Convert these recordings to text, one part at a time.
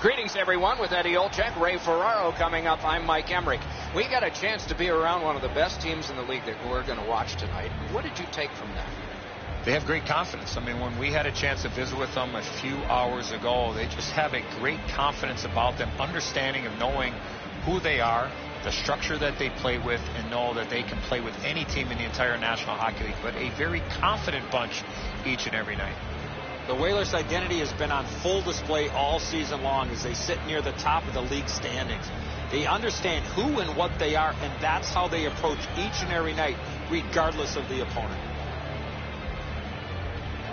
Greetings, everyone. With Eddie Olczyk, Ray Ferraro coming up. I'm Mike Emmerich. We got a chance to be around one of the best teams in the league that we're going to watch tonight. What did you take from that? They have great confidence. I mean, when we had a chance to visit with them a few hours ago, they just have a great confidence about them, understanding of knowing who they are, the structure that they play with, and know that they can play with any team in the entire National Hockey League. But a very confident bunch each and every night. The Whalers' identity has been on full display all season long as they sit near the top of the league standings. They understand who and what they are, and that's how they approach each and every night, regardless of the opponent.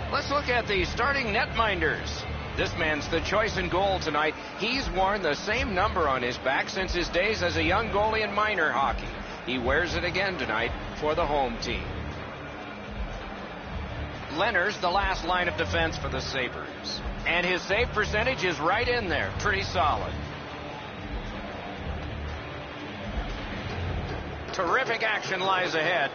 Let's look at the starting netminders. This man's the choice in goal tonight. He's worn the same number on his back since his days as a young goalie in minor hockey. He wears it again tonight for the home team. Leonard's the last line of defense for the Sabres. And his save percentage is right in there. Pretty solid. Terrific action lies ahead.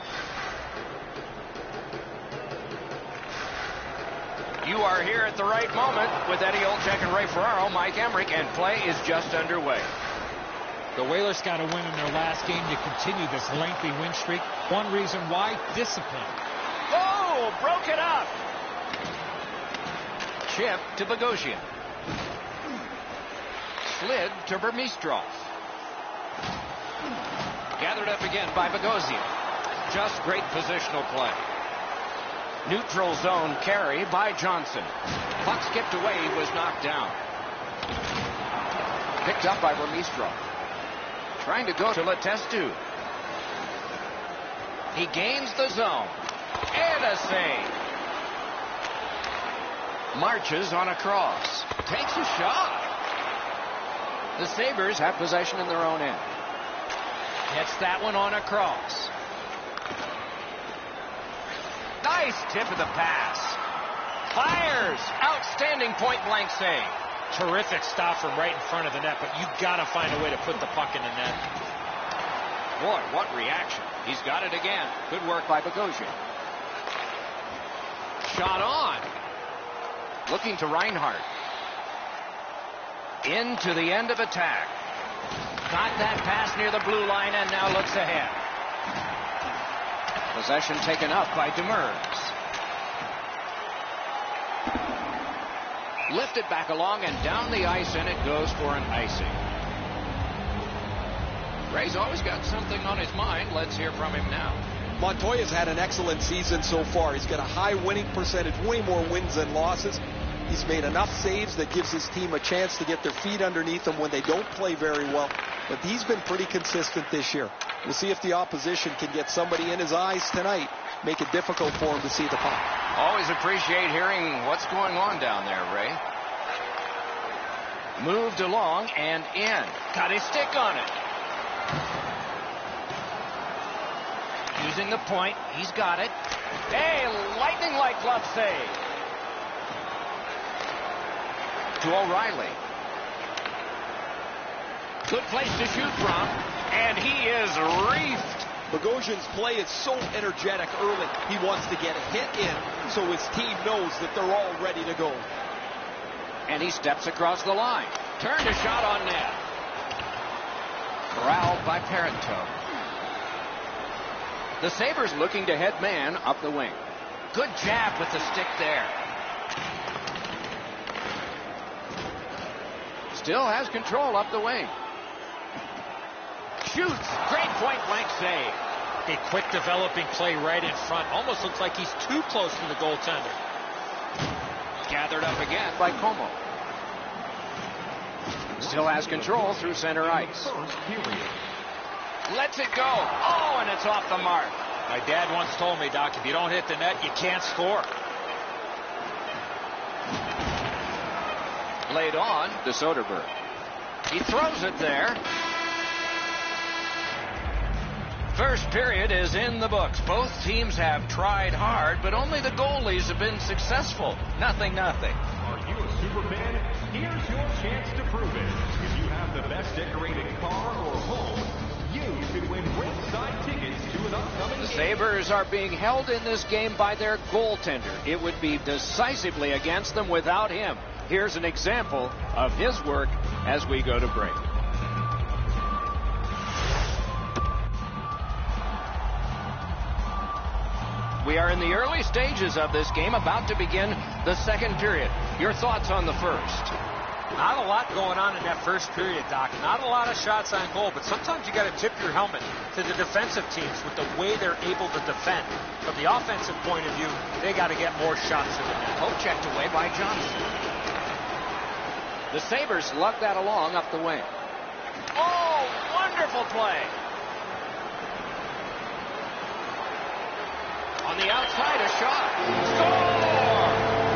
You are here at the right moment with Eddie Olczyk and Ray Ferraro. Mike Emmerich, and play is just underway. The Whalers got a win in their last game to continue this lengthy win streak. One reason why: discipline. Oh, broke it up. Chip to Bogosian. Slid to Burmistrov. Gathered up again by Bogosian. Just great positional play. Neutral zone carry by Johnson. Puck skipped away, he was knocked down. Picked up by Burmistrov. Trying to go to Letestu. He gains the zone. And a save. Marches on a cross. Takes a shot. The Sabres have possession in their own end. Hits that one on a cross. Nice tip of the pass. Fires. Outstanding point-blank save. Terrific stop from right in front of the net, but you got to find a way to put the puck in the net. Boy, what reaction. He's got it again. Good work by Bogosian. Shot on. Looking to Reinhardt. Into the end of attack. Got that pass near the blue line and now looks ahead. Possession taken up by Demers. Lifted back along and down the ice, and it goes for an icing. Ray's always got something on his mind. Let's hear from him now. Montoya's had an excellent season so far. He's got a high winning percentage, way more wins than losses. He's made enough saves that gives his team a chance to get their feet underneath them when they don't play very well. But he's been pretty consistent this year. We'll see if the opposition can get somebody in his eyes tonight, make it difficult for him to see the puck. Always appreciate hearing what's going on down there, Ray. Moved along and in. Got his stick on it. Using the point. He's got it. Hey, lightning-like glove save. To O'Reilly. Good place to shoot from. And he is reefed. Bogosian's play is so energetic early. He wants to get a hit in so his team knows that they're all ready to go. And he steps across the line. Turned a shot on net. Corralled by Parento. The Sabres looking to head man up the wing. Good jab with the stick there. Still has control up the wing. Shoots. Great point-blank save. A quick developing play right in front. Almost looks like he's too close to the goaltender. Gathered up again by Como. Still has control through center ice. Lets it go. Oh, and it's off the mark. My dad once told me, Doc, if you don't hit the net, you can't score. Laid on to Soderberg. He throws it there. First period is in the books. Both teams have tried hard, but only the goalies have been successful. 0-0. Are you a super fan? Here's your chance to prove it. If you have the best decorated car or home, you could win ringside tickets to an upcoming game. The Sabres are being held in this game by their goaltender. It would be decisively against them without him. Here's an example of his work as we go to break. We are in the early stages of this game, about to begin the second period. Your thoughts on the first? Not a lot going on in that first period, Doc. Not a lot of shots on goal, but sometimes you got to tip your helmet to the defensive teams with the way they're able to defend. From the offensive point of view, they got to get more shots to the net. Oh, checked away by Johnson. The Sabres lug that along up the wing. Oh, wonderful play. On the outside, a shot. Score!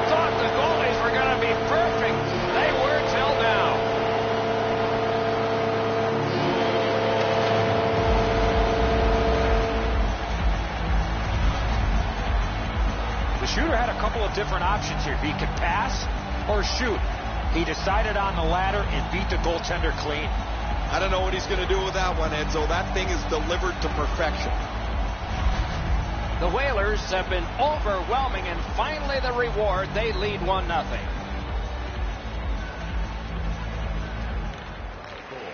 Thought the goalies were going to be perfect. They were till now. The shooter had a couple of different options here. He could pass or shoot. He decided on the latter and beat the goaltender clean. I don't know what he's going to do with that one, Enzo. That thing is delivered to perfection. The Whalers have been overwhelming, and finally the reward. They lead 1-0.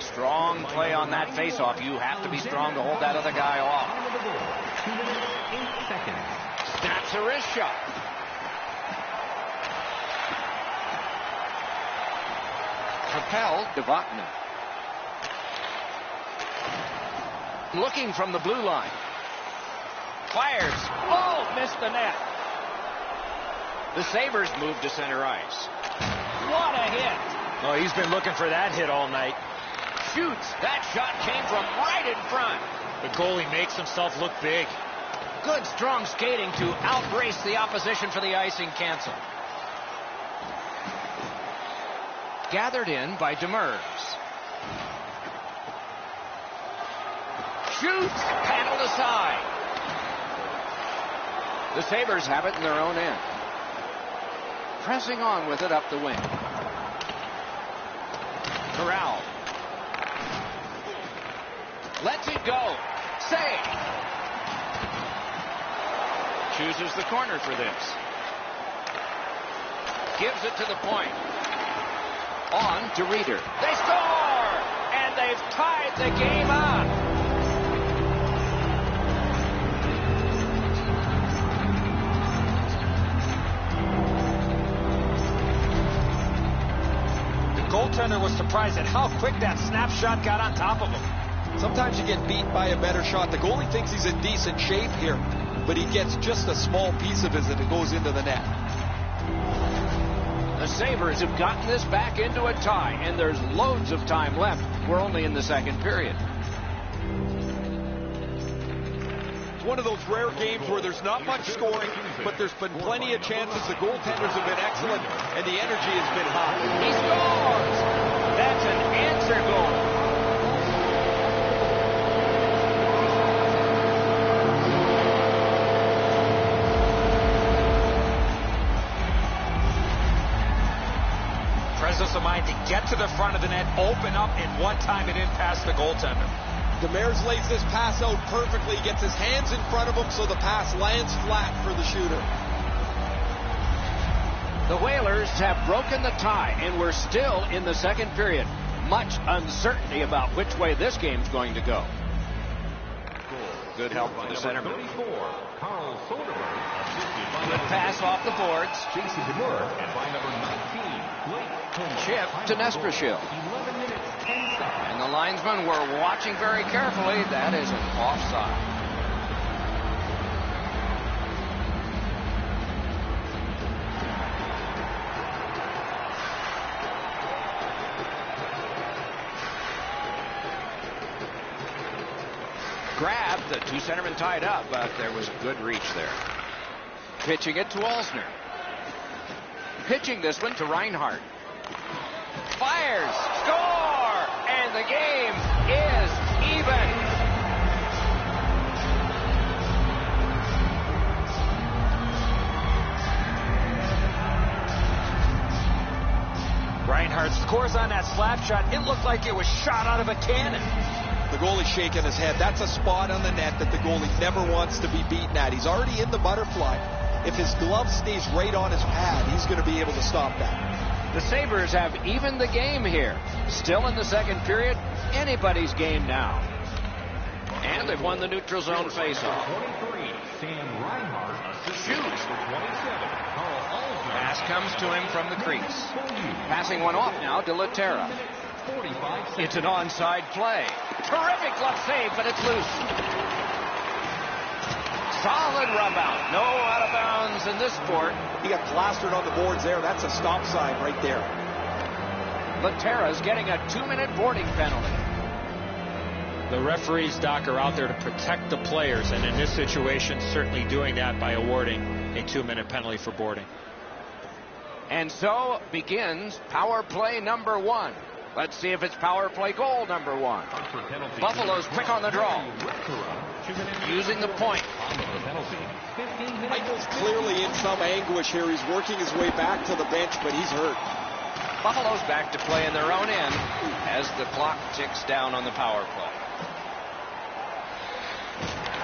Strong play on that faceoff. You have to be strong to hold that other guy off. 2 minutes, 8 seconds. Snaps a wrist shot. Propelled to Vatanen. Looking from the blue line. Fires. Oh, missed the net. The Sabres move to center ice. What a hit. Oh, he's been looking for that hit all night. Shoots. That shot came from right in front. The goalie makes himself look big. Good strong skating to outrace the opposition for the icing cancel. Gathered in by Demers. Shoots. Paddled aside. The Sabres have it in their own end. Pressing on with it up the wing. Corral. Lets it go. Save. Chooses the corner for this. Gives it to the point. On to Reeder. They score! And they've tied the game up. Goaltender was surprised at how quick that snapshot got on top of him. Sometimes you get beat by a better shot. The goalie thinks he's in decent shape here, but he gets just a small piece of it and it goes into the net. The Sabres have gotten this back into a tie, and there's loads of time left. We're only in the second period. It's one of those rare games where there's not much scoring, but there's been plenty of chances. The goaltenders have been excellent, and the energy has been high. He scores! That's an answer goal. Presence of mind to get to the front of the net, open up, and one time it didn't pass the goaltender. Demers lays this pass out perfectly, gets his hands in front of him so the pass lands flat for the shooter. The Whalers have broken the tie, and we're still in the second period. Much uncertainty about which way this game's going to go. Good help from the centerman. Good pass off the boards. Jason Demers, and by number 19, Blake Coleman. Chip to Nesprashil. 11 minutes, 10 seconds. And the linesmen were watching very carefully. That is an offside. Grabbed, the two centermen tied up, but there was a good reach there. Pitching it to Alsner. Pitching this one to Reinhart. Fires, score, and the game is even. Reinhart scores on that slap shot. It looked like it was shot out of a cannon. The goalie's shaking his head. That's a spot on the net that the goalie never wants to be beaten at. He's already in the butterfly. If his glove stays right on his pad, he's going to be able to stop that. The Sabres have evened the game here. Still in the second period, anybody's game now. And they've won the neutral zone faceoff. Shoots. Pass comes to him from the crease. Passing one off now to Laterra. It's an onside play. Terrific glove save, but it's loose. Solid rub out. No out of bounds in this sport. He got plastered on the boards there. That's a stop sign right there. Laterra's getting a 2-minute boarding penalty. The referees, Doc, are out there to protect the players, and in this situation, certainly doing that by awarding a 2-minute penalty for boarding. And so begins power play number 1. Let's see if it's power play goal number 1. Buffalo's quick on the draw. Using the point. Michael's clearly in some anguish here. He's working his way back to the bench, but he's hurt. Buffalo's back to play in their own end as the clock ticks down on the power play.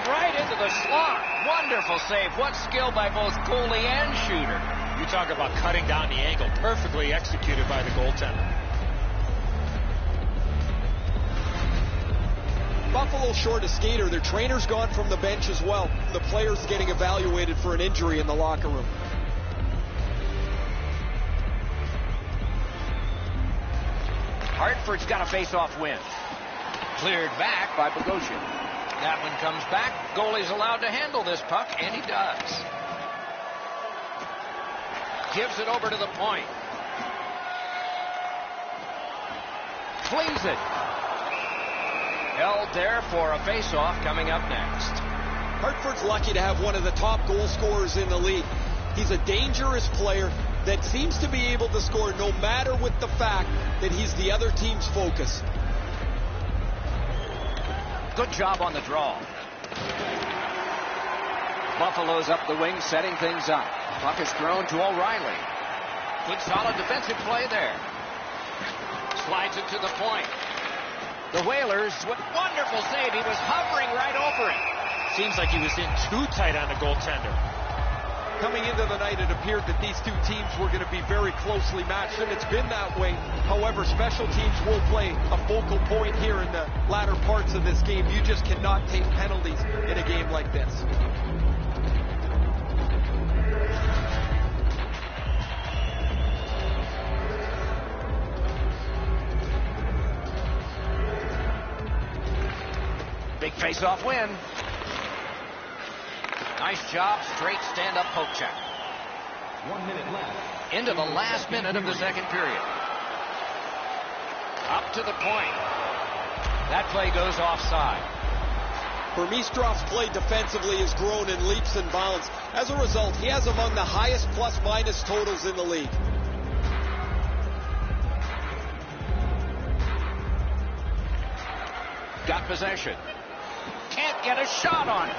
Right into the slot. Wonderful save. What skill by both goalie and shooter. You talk about cutting down the angle. Perfectly executed by the goaltender. Buffalo short a skater. Their trainer's gone from the bench as well. The player's getting evaluated for an injury in the locker room. Hartford's got a face-off win. Cleared back by Bogosian. That one comes back. Goalie's allowed to handle this puck, and he does. Gives it over to the point. Flings it. Held there for a face-off coming up next. Hartford's lucky to have one of the top goal scorers in the league. He's a dangerous player that seems to be able to score no matter with the fact that he's the other team's focus. Good job on the draw. Buffalo's up the wing, setting things up. Puck is thrown to O'Reilly. Good solid defensive play there. Slides it to the point. The Whalers with wonderful save. He was hovering right over it. Seems like he was in too tight on the goaltender. Coming into the night, it appeared that these two teams were going to be very closely matched, and it's been that way. However, special teams will play a focal point here in the latter parts of this game. You just cannot take penalties in a game like this. Big face-off win. Nice job, straight stand-up poke check. 1 minute left. Into the last minute of the second period. Up to the point. That play goes offside. Burmistrov's play defensively has grown in leaps and bounds. As a result, he has among the highest plus-minus totals in the league. Got possession. Can't get a shot on it.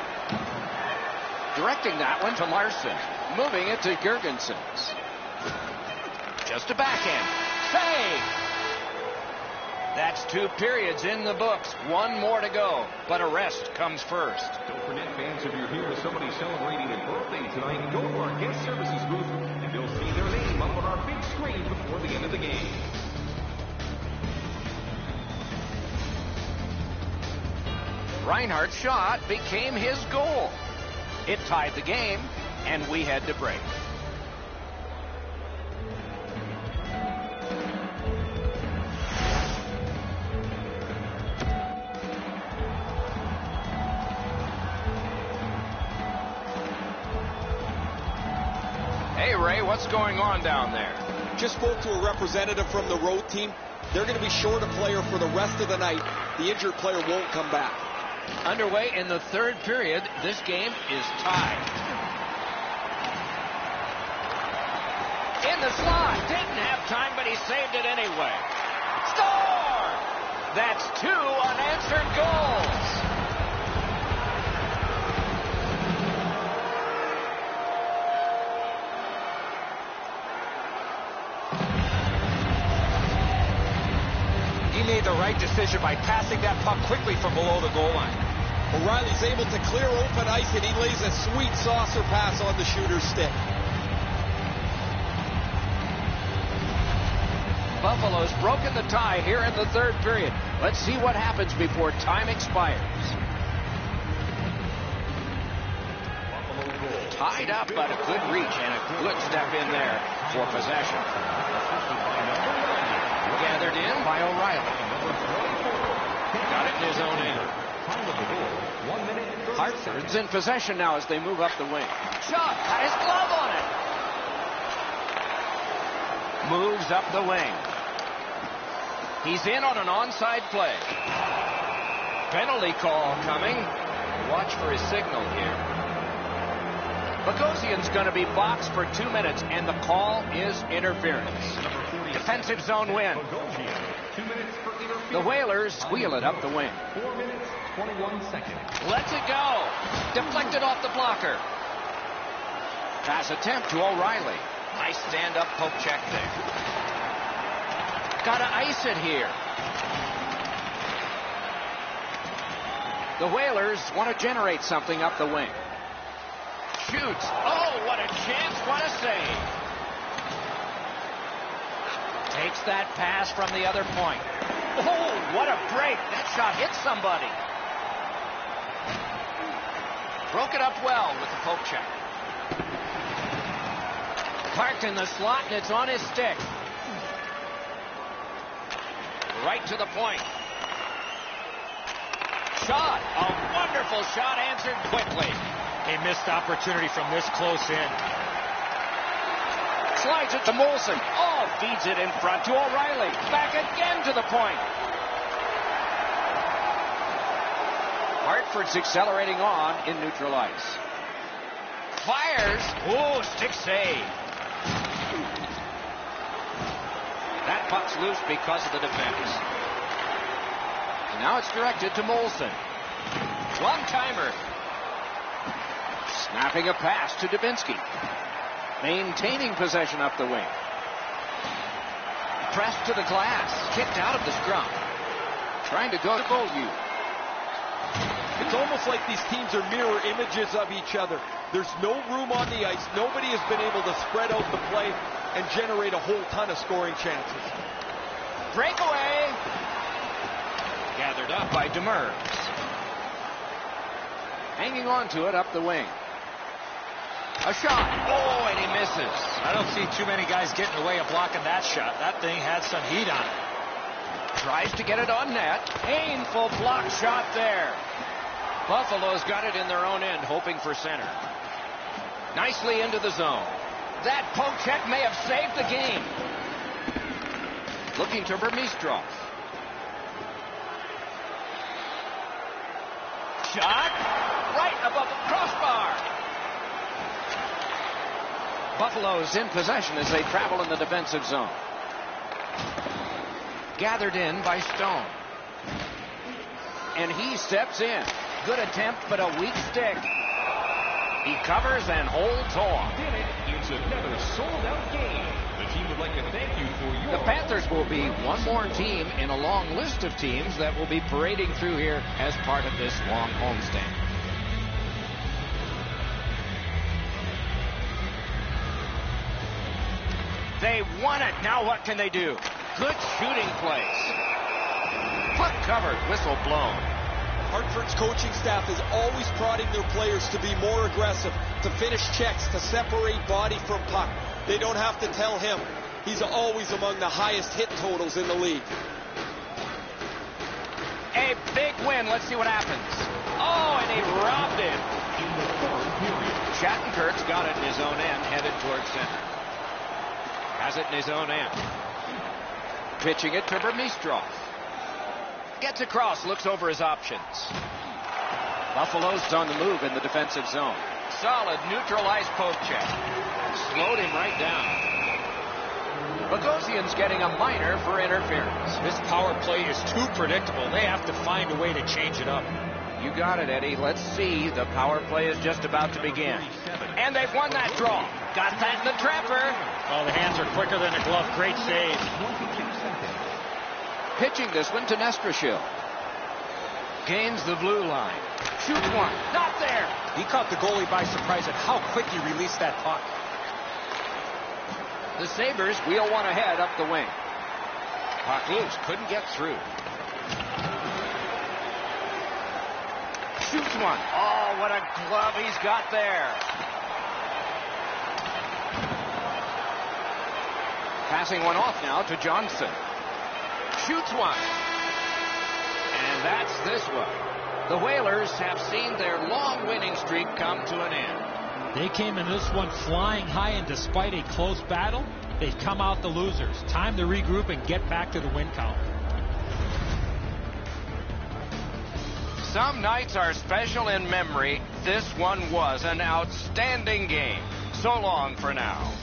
Directing that one to Larson. Moving it to Girgensons. Just a backhand. Save! That's 2 periods in the books. 1 more to go. But a rest comes first. Don't forget, fans, if you're here with somebody celebrating a birthday tonight, go to our guest services booth and you'll see their name up on our big screen before the end of the game. Reinhardt's shot became his goal. It tied the game, and we had to break. Hey, Ray, what's going on down there? Just spoke to a representative from the road team. They're going to be short a player for the rest of the night. The injured player won't come back. Underway in the third period. This game is tied. In the slot. Didn't have time, but he saved it anyway. Score! That's 2 unanswered goals. He made the right decision by passing that puck quickly from below the goal line. O'Reilly's able to clear open ice, and he lays a sweet saucer pass on the shooter's stick. Buffalo's broken the tie here in the third period. Let's see what happens before time expires. Tied up, but a good reach and a good step in there for possession. Gathered in by O'Reilly. Got it in his own end. Hartford's in possession now as they move up the wing. Shot, got his glove on it. Moves up the wing. He's in on an onside play. Penalty call coming. Watch for his signal here. Bogosian's going to be boxed for 2 minutes, and the call is interference. Defensive zone win. The Whalers wheel it up the wing. 4 minutes, 21 seconds. Lets it go. Deflected off the blocker. Pass attempt to O'Reilly. Nice stand-up poke check there. Got to ice it here. The Whalers want to generate something up the wing. Shoots. Oh, what a chance. What a save. Takes that pass from the other point. Oh, what a break. That shot hit somebody. Broke it up well with the poke check. Parked in the slot, and it's on his stick. Right to the point. Shot. A wonderful shot answered quickly. A missed opportunity from this close in. Slides it to Molson. Oh, feeds it in front to O'Reilly. Back again to the point. Hartford's accelerating on in neutral ice. Fires. Oh, stick save. That puck's loose because of the defense. And now it's directed to Molson. One-timer. Snapping a pass to Dubinsky. Maintaining possession up the wing. Pressed to the glass. Kicked out of the scrum. Trying to go to goal view. It's almost like these teams are mirror images of each other. There's no room on the ice. Nobody has been able to spread out the play and generate a whole ton of scoring chances. Breakaway. Gathered up by Demers. Hanging on to it up the wing. A shot. Oh, and he misses. I don't see too many guys getting away of blocking that shot. That thing had some heat on it. Tries to get it on net. Painful block shot there. Buffalo's got it in their own end, hoping for center. Nicely into the zone. That poke check may have saved the game. Looking to Vermistrov. Shot. Right above the crossbar. Buffalo's in possession as they travel in the defensive zone. Gathered in by Stone. And he steps in. Good attempt, but a weak stick. He covers and holds on. It's another sold-out game. The team would like to thank you for your... The Panthers will be one more team in a long list of teams that will be parading through here as part of this long homestand. They won it. Now what can they do? Good shooting place. Puck covered. Whistle blown. Hartford's coaching staff is always prodding their players to be more aggressive, to finish checks, to separate body from puck. They don't have to tell him. He's always among the highest hit totals in the league. A big win. Let's see what happens. Oh, and he robbed him. Shattenkirk's got it in his own end, headed towards center. Has it in his own end. Pitching it to Vermistrov. Gets across, looks over his options. Buffalo's on the move in the defensive zone. Solid neutral ice poke check. Slowed him right down. Bogosian's getting a minor for interference. This power play is too predictable. They have to find a way to change it up. You got it, Eddie. Let's see. The power play is just about to begin. And they've won that draw. Got that in the trapper. Oh, the hands are quicker than a glove. Great save. Pitching this one to Nestrashil. Gains the blue line. Shoots one. Not there. He caught the goalie by surprise at how quick he released that puck. The Sabres wheel one ahead up the wing. puck loose. Couldn't get through. Shoots one. Oh, what a glove he's got there. Passing one off now to Johnson. Shoots one. And that's this one. The Whalers have seen their long winning streak come to an end. They came in this one flying high, and despite a close battle, they've come out the losers. Time to regroup and get back to the win column. Some nights are special in memory. This one was an outstanding game. So long for now.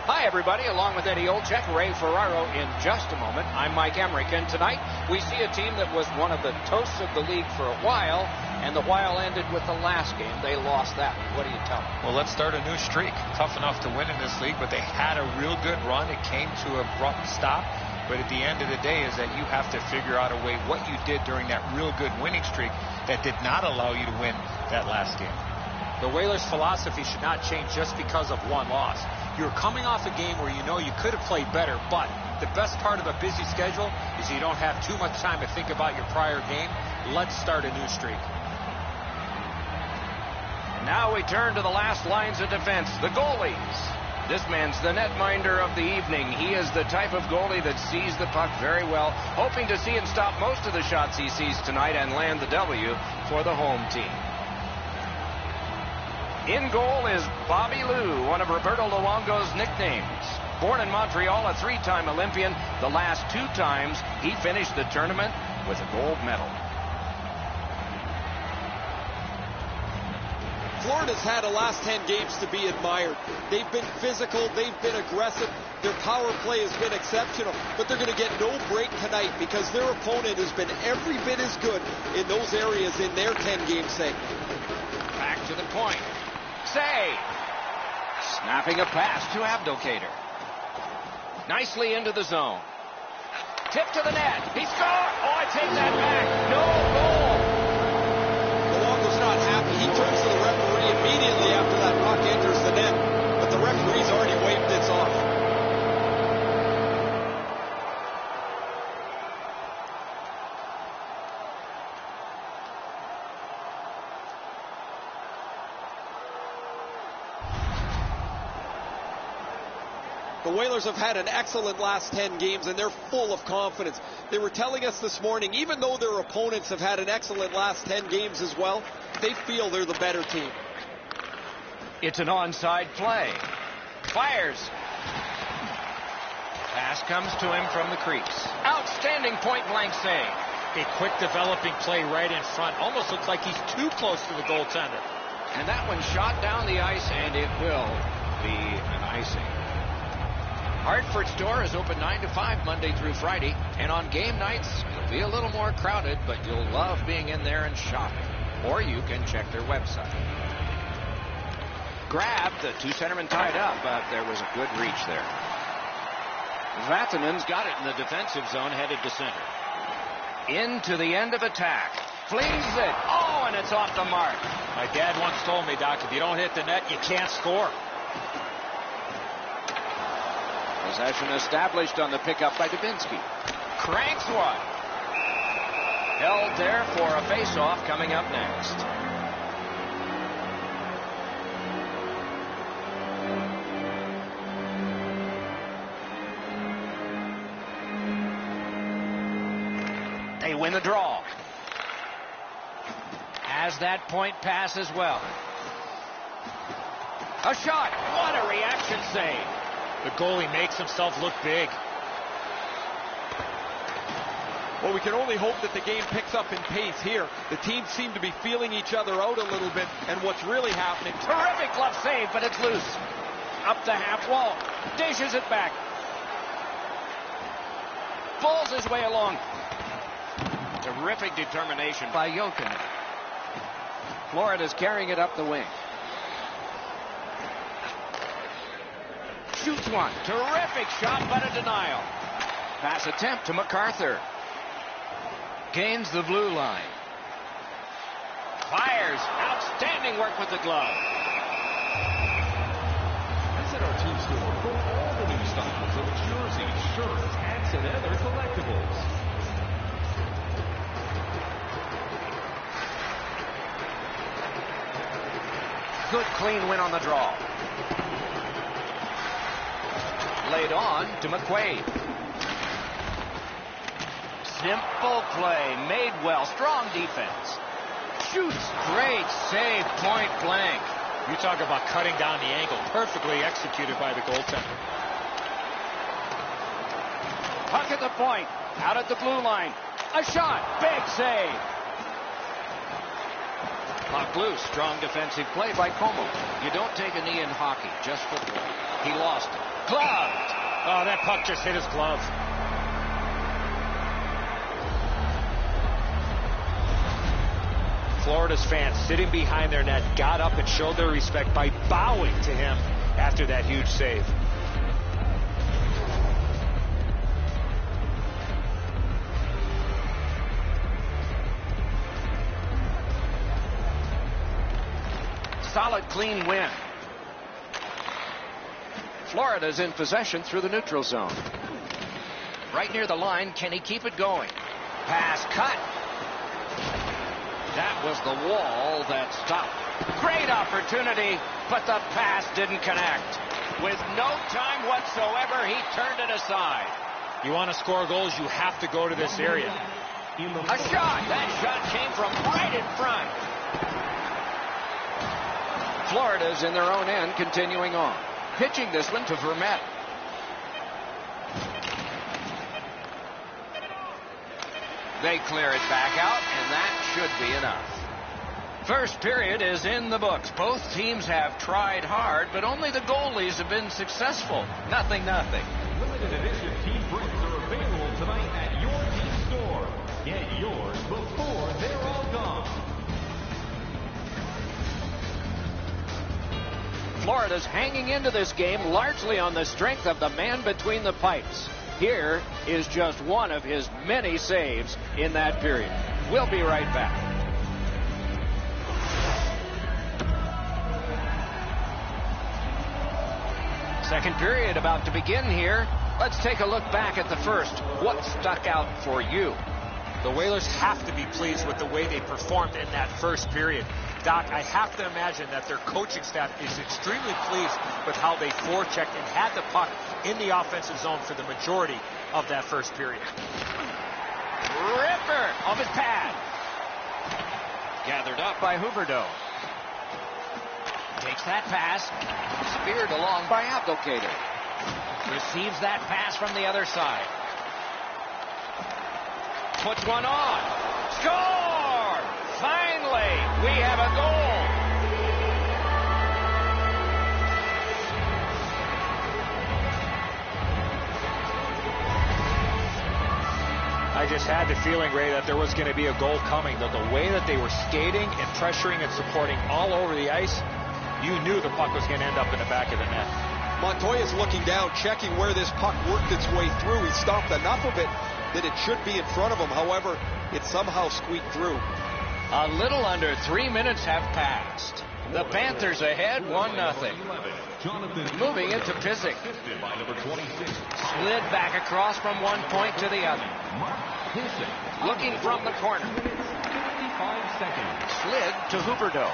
Hi, everybody. Along with Eddie Olczyk, Ray Ferraro in just a moment. I'm Mike Emmerich, and tonight we see a team that was one of the toasts of the league for a while, and the while ended with the last game. They lost that one. What do you tell me? Well, let's start a new streak. Tough enough to win in this league, but they had a real good run. It came to an abrupt stop. But at the end of the day is that you have to figure out a way what you did during that real good winning streak that did not allow you to win that last game. The Whalers' philosophy should not change just because of one loss. You're coming off a game where you know you could have played better, but the best part of a busy schedule is you don't have too much time to think about your prior game. Let's start a new streak. Now we turn to the last lines of defense, the goalies. This man's the netminder of the evening. He is the type of goalie that sees the puck very well, hoping to see him stop most of the shots he sees tonight and land the W for the home team. In goal is Bobby Lou, one of Roberto Luongo's nicknames. Born in Montreal, a three-time Olympian, the last two times he finished the tournament with a gold medal. Florida's had the last 10 games to be admired. They've been physical, they've been aggressive, their power play has been exceptional, but they're going to get no break tonight because their opponent has been every bit as good in those areas in their 10-game segment. Back to the point. Save. Snapping a pass to Abdelkader. Nicely into the zone. Tip to the net. He scored. Oh, I take that back. No goal. Luongo's not happy. He turns to the referee immediately after that puck enters the net, but the referee's already waved this off. The Whalers have had an excellent last 10 games, and they're full of confidence. They were telling us this morning, even though their opponents have had an excellent last 10 games as well, they feel they're the better team. It's an onside play. Fires. Pass comes to him from the crease. Outstanding point-blank save. A quick developing play right in front. Almost looks like he's too close to the goaltender. And that one shot down the ice, and it will be an icing. Hartford's door is open 9 to 5 Monday through Friday, and on game nights it'll be a little more crowded, but you'll love being in there and shopping. Or you can check their website. Grabbed, the two centermen tied up, but there was a good reach there. Vatanen's got it in the defensive zone, headed to center. Into the end of attack. Flings it. Oh, and it's off the mark. My dad once told me, Doc, if you don't hit the net, you can't score. Possession established on the pickup by Dubinsky. Cranks one. Held there for a face-off coming up next. They win the draw. Has that point pass as well. A shot. What a reaction save. The goalie makes himself look big. Well, we can only hope that the game picks up in pace here. The teams seem to be feeling each other out a little bit, and what's really happening... Terrific glove save, but it's loose. Up the half wall. Dishes it back. Pulls his way along. Terrific determination by Jokin. Florida's carrying it up the wing. Shoots one. Terrific shot, but a denial. Pass attempt to MacArthur. Gains the blue line. Fires. Outstanding work with the glove. Visit our team store for all the new styles of jerseys, shirts, hats, and other collectibles. Good clean win on the draw. Laid on to McQuaid. Simple play, made well, strong defense. Shoots, great save, point blank. You talk about cutting down the angle, perfectly executed by the goaltender. Puck at the point, out at the blue line. A shot, big save. Puck loose, strong defensive play by Como. You don't take a knee in hockey, just football. He lost it. Gloved. Oh, that puck just hit his glove. Florida's fans sitting behind their net got up and showed their respect by bowing to him after that huge save. Solid, clean win. Florida's in possession through the neutral zone. Right near the line, can he keep it going? Pass cut. That was the wall that stopped. Great opportunity, but the pass didn't connect. With no time whatsoever, he turned it aside. You want to score goals, you have to go to this area. A shot. That shot came from right in front. Florida's in their own end, continuing on. Pitching this one to Vermette. They clear it back out, and that should be enough. First period is in the books. Both teams have tried hard, but only the goalies have been successful. 0-0. Limited edition team bricks are available tonight at your team store. Get yours before they're all gone. Florida's hanging into this game largely on the strength of the man between the pipes. Here is just one of his many saves in that period. We'll be right back. Second period about to begin here. Let's take a look back at the first. What stuck out for you? The Whalers have to be pleased with the way they performed in that first period. Doc, I have to imagine that their coaching staff is extremely pleased with how they forechecked and had the puck in the offensive zone for the majority of that first period. Ripper off his pad. Gathered up by Huberdeau. Takes that pass. Speared along by Abdelkader. Receives that pass from the other side. Puts one on. Score! Finally, we have a goal. I just had the feeling, Ray, that there was going to be a goal coming. That the way that they were skating and pressuring and supporting all over the ice, you knew the puck was going to end up in the back of the net. Montoya's looking down, checking where this puck worked its way through. He stopped enough of it that it should be in front of him. However, it somehow squeaked through. A little under 3 minutes have passed. The Panthers ahead 1-0. Moving it to Pizik. Slid back across from one point to the other. Looking from the corner. Slid to Huberdeau.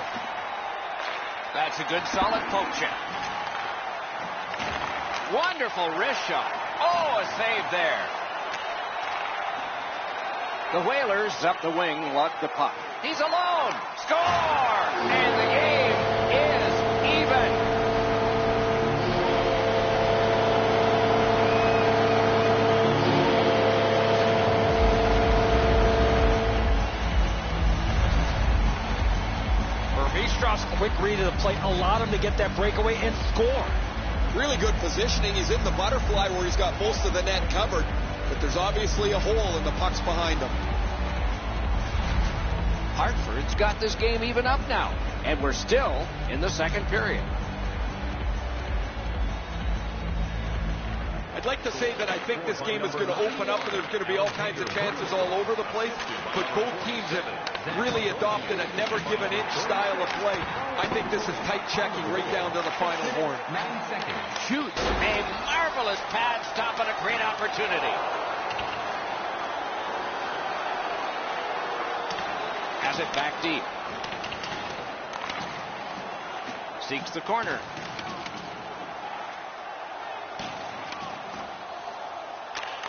That's a good solid poke check. Wonderful wrist shot. Oh, a save there. The Whalers up the wing, lug the puck. He's alone. Score! And the game is even. Vermeestrov's quick read of the play allowed him to get that breakaway and score. Really good positioning. He's in the butterfly where he's got most of the net covered, but there's obviously a hole and the puck's behind him. Hartford's got this game even up now, and we're still in the second period. I'd like to say that I think this game is going to open up and there's going to be all kinds of chances all over the place, but both teams have really adopted a never-give-an-inch style of play. I think this is tight checking right down to the final horn. 9 seconds. Shoots a marvelous pad stop and a great opportunity. Has it back deep. Seeks the corner.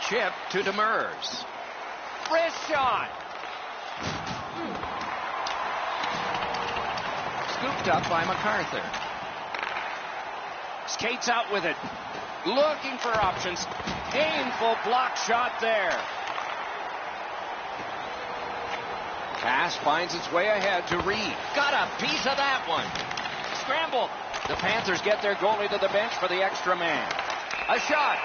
Chip to Demers. Wrist shot. Scooped up by MacArthur. Skates out with it. Looking for options. Painful block shot there. Pass finds its way ahead to Reed. Got a piece of that one. Scramble. The Panthers get their goalie to the bench for the extra man. A shot.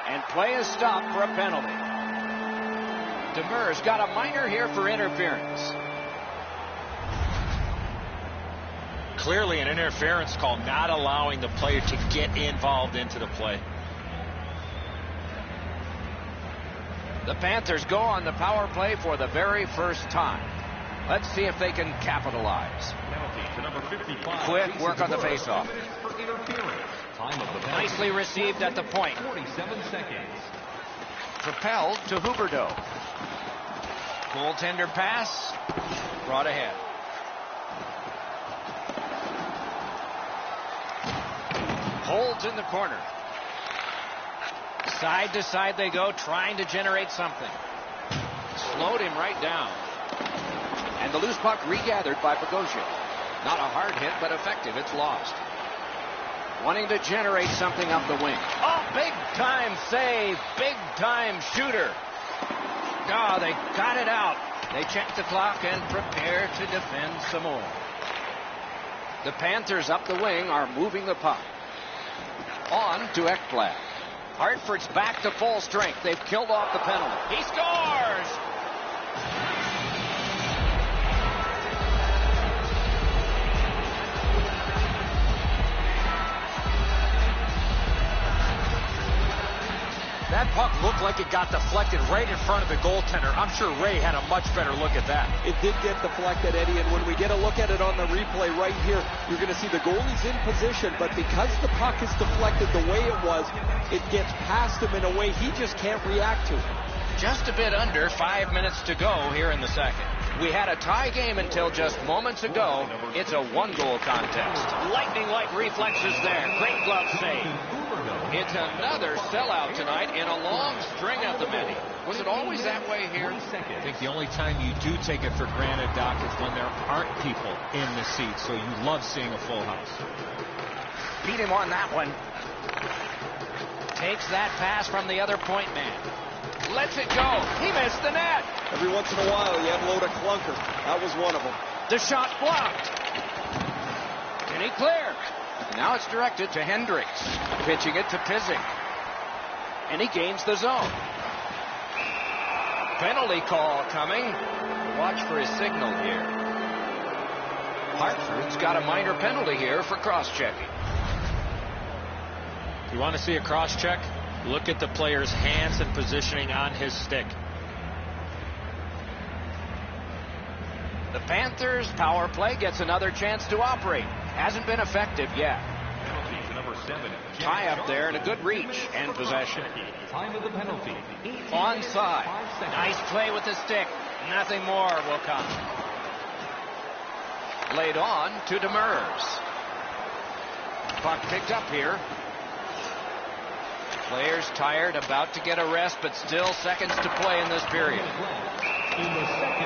And play is stopped for a penalty. Demers got a minor here for interference. Clearly an interference call, not allowing the player to get involved into the play. The Panthers go on the power play for the very first time. Let's see if they can capitalize. Quick work on the faceoff. Nicely received at the point. 47 seconds. Propelled to Huberdeau. Goaltender pass. Brought ahead. Holds in the corner. Side to side they go, trying to generate something. Slowed him right down. And the loose puck regathered by Bogosian. Not a hard hit, but effective. It's lost. Wanting to generate something up the wing. Oh, big time save. Big time shooter. Oh, they got it out. They check the clock and prepare to defend some more. The Panthers up the wing are moving the puck. On to Ekblad. Hartford's back to full strength. They've killed off the penalty. He scores! That puck looked like it got deflected right in front of the goaltender. I'm sure Ray had a much better look at that. It did get deflected, Eddie, and when we get a look at it on the replay right here, you're going to see the goalie's in position, but because the puck is deflected the way it was, it gets past him in a way he just can't react to. Just a bit under 5 minutes to go here in the second. We had a tie game until just moments ago. It's a one-goal contest. Lightning-like reflexes there. Great glove save. It's another sellout tonight in a long string at the Mini. Was it always that way here? I think the only time you do take it for granted, Doc, is when there aren't people in the seats, so you love seeing a full house. Beat him on that one. Takes that pass from the other point man. Lets it go. He missed the net. Every once in a while, you unload a clunker. That was one of them. The shot blocked. Can he clear? Now it's directed to Hendricks. Pitching it to Pizik. And he gains the zone. Penalty call coming. Watch for his signal here. Hartford's got a minor penalty here for cross-checking. You want to see a cross-check? Look at the player's hands and positioning on his stick. The Panthers' power play gets another chance to operate. Hasn't been effective yet. Tie up there and a good reach and possession. Time of the penalty. Onside. Nice play with the stick. Nothing more will come. Laid on to Demers. Puck picked up here. Players tired, about to get a rest, but still seconds to play in this period.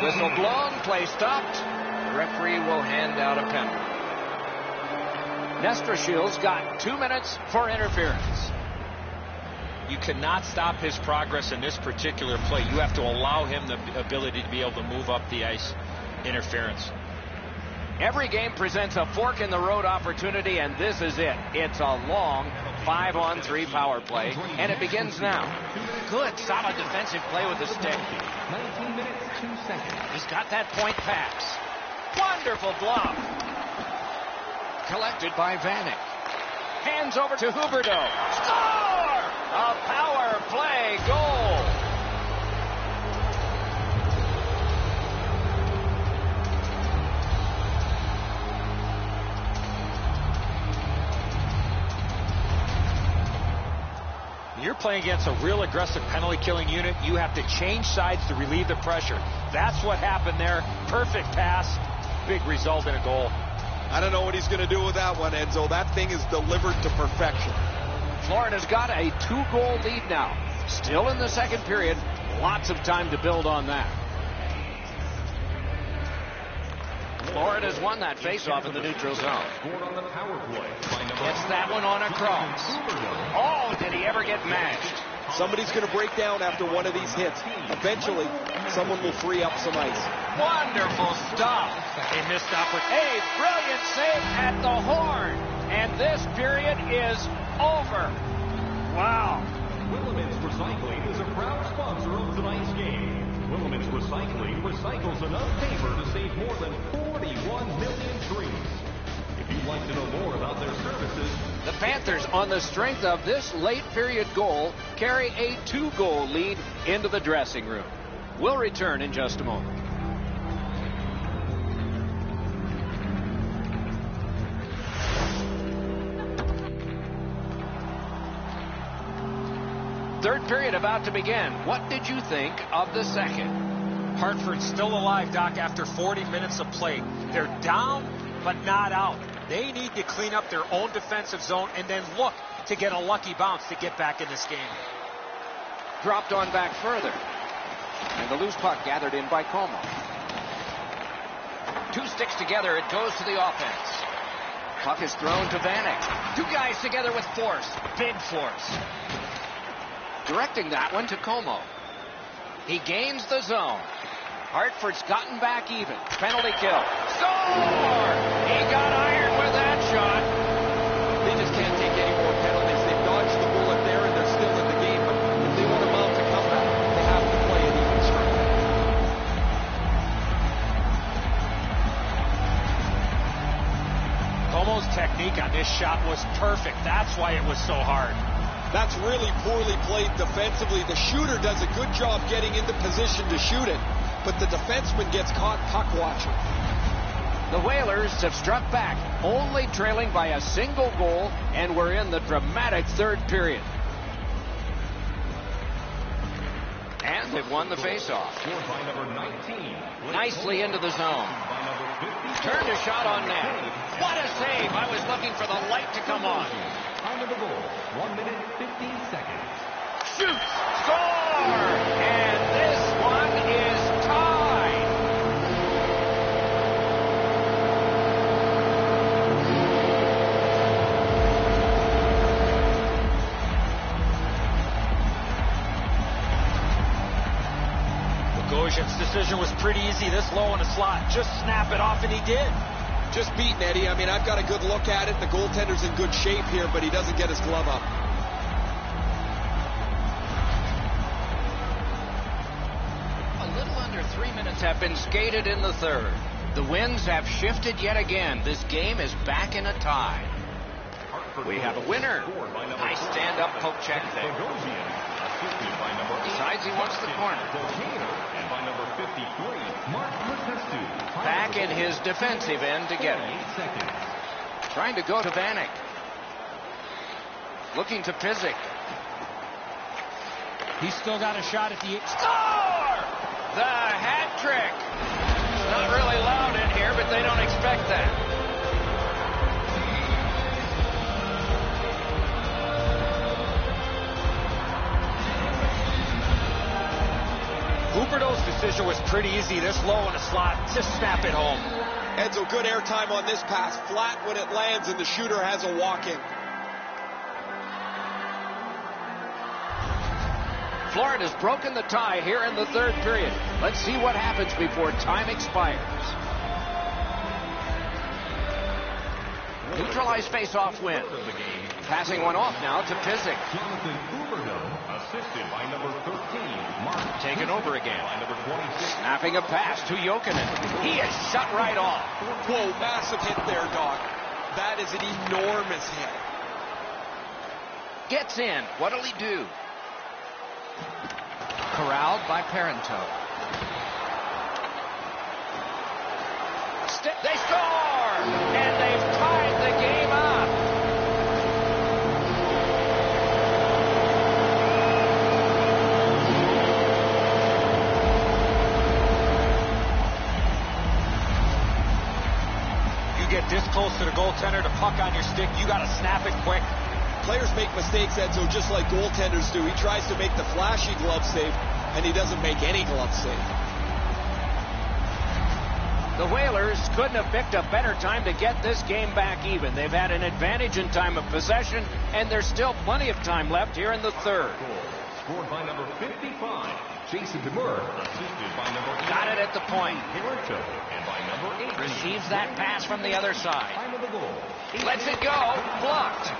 Whistle blown, play stopped. Referee will hand out a penalty. Nestrashil's got 2 minutes for interference. You cannot stop his progress in this particular play. You have to allow him the ability to be able to move up the ice. Interference. Every game presents a fork-in-the-road opportunity, and this is it. It's a long 5-on-3 power play, and it begins now. Good, solid defensive play with the stick. 19 minutes, 2 seconds. He's got that point pass. Wonderful glove. Collected by Vanek. Hands over to Huberdeau. Score! A power play goal. You're playing against a real aggressive penalty-killing unit. You have to change sides to relieve the pressure. That's what happened there. Perfect pass. Big result in a goal. I don't know what he's going to do with that one, Enzo. That thing is delivered to perfection. Florida's got a 2-goal lead now. Still in the second period. Lots of time to build on that. Florida's won that faceoff in the neutral zone. Gets that one on a cross. Oh, did he ever get mashed? Somebody's going to break down after one of these hits. Eventually, someone will free up some ice. Wonderful stuff. They missed opportunity. A brilliant save at the horn. And this period is over. Wow. Willemits Recycling is a proud sponsor of tonight's game. Willemits Recycling recycles enough paper to save more than 41 million trees. If you'd like to know more about their services, The Panthers, on the strength of this late period goal, carry a 2-goal lead into the dressing room. We'll return in just a moment. Third period about to begin. What did you think of the second? Hartford's still alive, Doc, after 40 minutes of play. They're down, but not out. They need to clean up their own defensive zone and then look to get a lucky bounce to get back in this game. Dropped on back further. And the loose puck gathered in by Como. 2 sticks together, it goes to the offense. Puck is thrown to Vanek. 2 guys together with force. Big force. Directing that one to Como. He gains the zone. Hartford's gotten back even. Penalty kill. Score! He got iron with that shot. They just can't take any more penalties. They've dodged the bullet there, and they're still in the game. But if they want to mount a comeback, they have to play an even strength. Como's technique on this shot was perfect. That's why it was so hard. That's really poorly played defensively. The shooter does a good job getting into position to shoot it, but the defenseman gets caught puck watching. The Whalers have struck back, only trailing by a single goal, and we're in the dramatic third period. And they've won the faceoff. Nicely into the zone. Turned a shot on net. What a save! I was looking for the light to come on. Time of the goal, 1 minute, 15 seconds. Shoots! Score! And this one is tied. Bogosian's decision was pretty easy. This low in the slot, just snap it off, and he did. Just beaten, Eddie. I mean, I've got a good look at it. The goaltender's in good shape here, but he doesn't get his glove up. A little under 3 minutes have been skated in the third. The winds have shifted yet again. This game is back in a tie. We have a winner. Nice stand-up poke check there. Decides he wants the corner. Back in his defensive end to get it. Trying to go to Vanek. Looking to Pizik. He's still got a shot at the... Score! The hat trick. It's not really loud in here, but they don't expect that. Huberdeau's decision was pretty easy. This low in the slot, just snap it home. Edzo, good airtime on this pass. Flat when it lands, and the shooter has a walk-in. Florida's broken the tie here in the third period. Let's see what happens before time expires. Neutralized face-off win. Passing one off now to Pizik. Jonathan Huberdeau, assisted by number 13, Mark. Taken over again. By number 26. Snapping a pass to Jokinen. He is shut right off. Whoa, massive hit there, Doc. That is an enormous hit. Gets in. What'll he do? Corralled by Parento. They score! And they've tied the game up. You get this close to the goaltender, the puck on your stick, you got to snap it quick. Players make mistakes, Edzo, just like goaltenders do. He tries to make the flashy glove save, and he doesn't make any glove save. The Whalers couldn't have picked a better time to get this game back even. They've had an advantage in time of possession, and there's still plenty of time left here in the third. Scored by number 55, Jason DeMurr, assisted by number 8. Got it at the point. Parento, and by number 8. Receives that pass from the other side. Time of the goal. Lets it go. Blocked.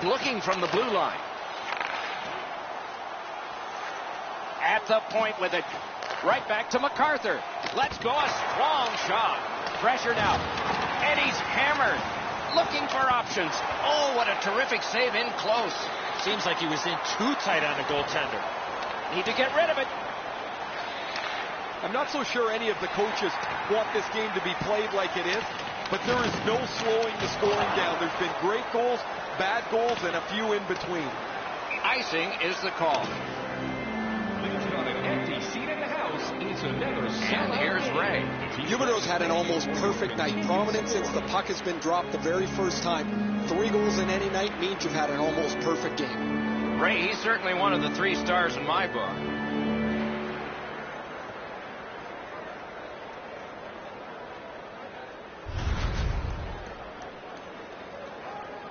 Looking from the blue line. At the point with it. Right back to MacArthur. Let's go. A strong shot. Pressure now. And he's hammered. Looking for options. Oh, what a terrific save in close. Seems like he was in too tight on the goaltender. Need to get rid of it. I'm not so sure any of the coaches want this game to be played like it is, but there is no slowing the scoring down. There's been great goals, bad goals, and a few in between. Icing is the call. There's not an empty seat in the house. It's another And here's Ray. Huberdeau's had an almost perfect night. Prominent since the puck has been dropped the very first time. 3 goals in any night means you've had an almost perfect game. Ray, he's certainly one of the 3 stars in my book.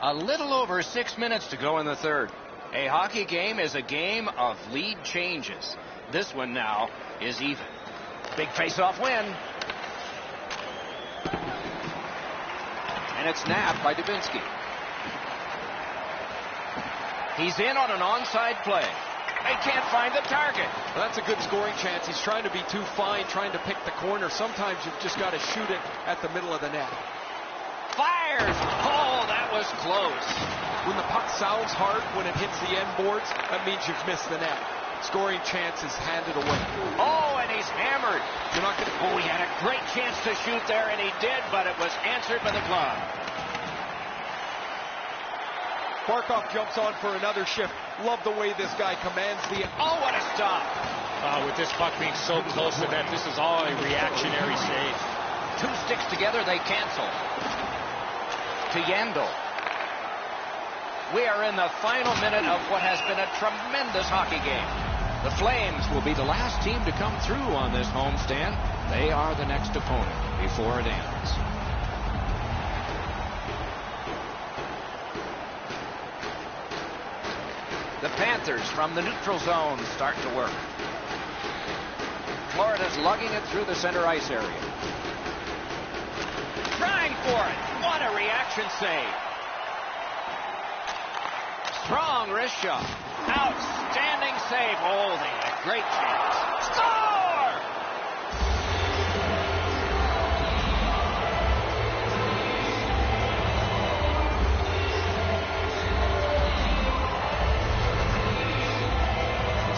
A little over 6 minutes to go in the third. A hockey game is a game of lead changes. This one now is even. Big face-off win. And it's nabbed by Dubinsky. He's in on an onside play. They can't find the target. Well, that's a good scoring chance. He's trying to be too fine, trying to pick the corner. Sometimes you've just got to shoot it at the middle of the net. Fires! Oh, that was close. When the puck sounds hard, when it hits the end boards, that means you've missed the net. Scoring chance is handed away. Oh, and he's hammered. You're not going to... Oh, he had a great chance to shoot there, and he did, but it was answered by the glove. Barkov jumps on for another shift. Love the way this guy commands the... Oh, what a stop. With this puck being so close to net, this is all a reactionary save. Two sticks together, they cancel. To Yandel. We are in the final minute of what has been a tremendous hockey game. The Flames will be the last team to come through on this homestand. They are the next opponent before it ends. The Panthers from the neutral zone start to work. Florida's lugging it through the center ice area. Trying for it. What a reaction save. Strong wrist shot. Outstanding save. Oh, they had a great chance. Score!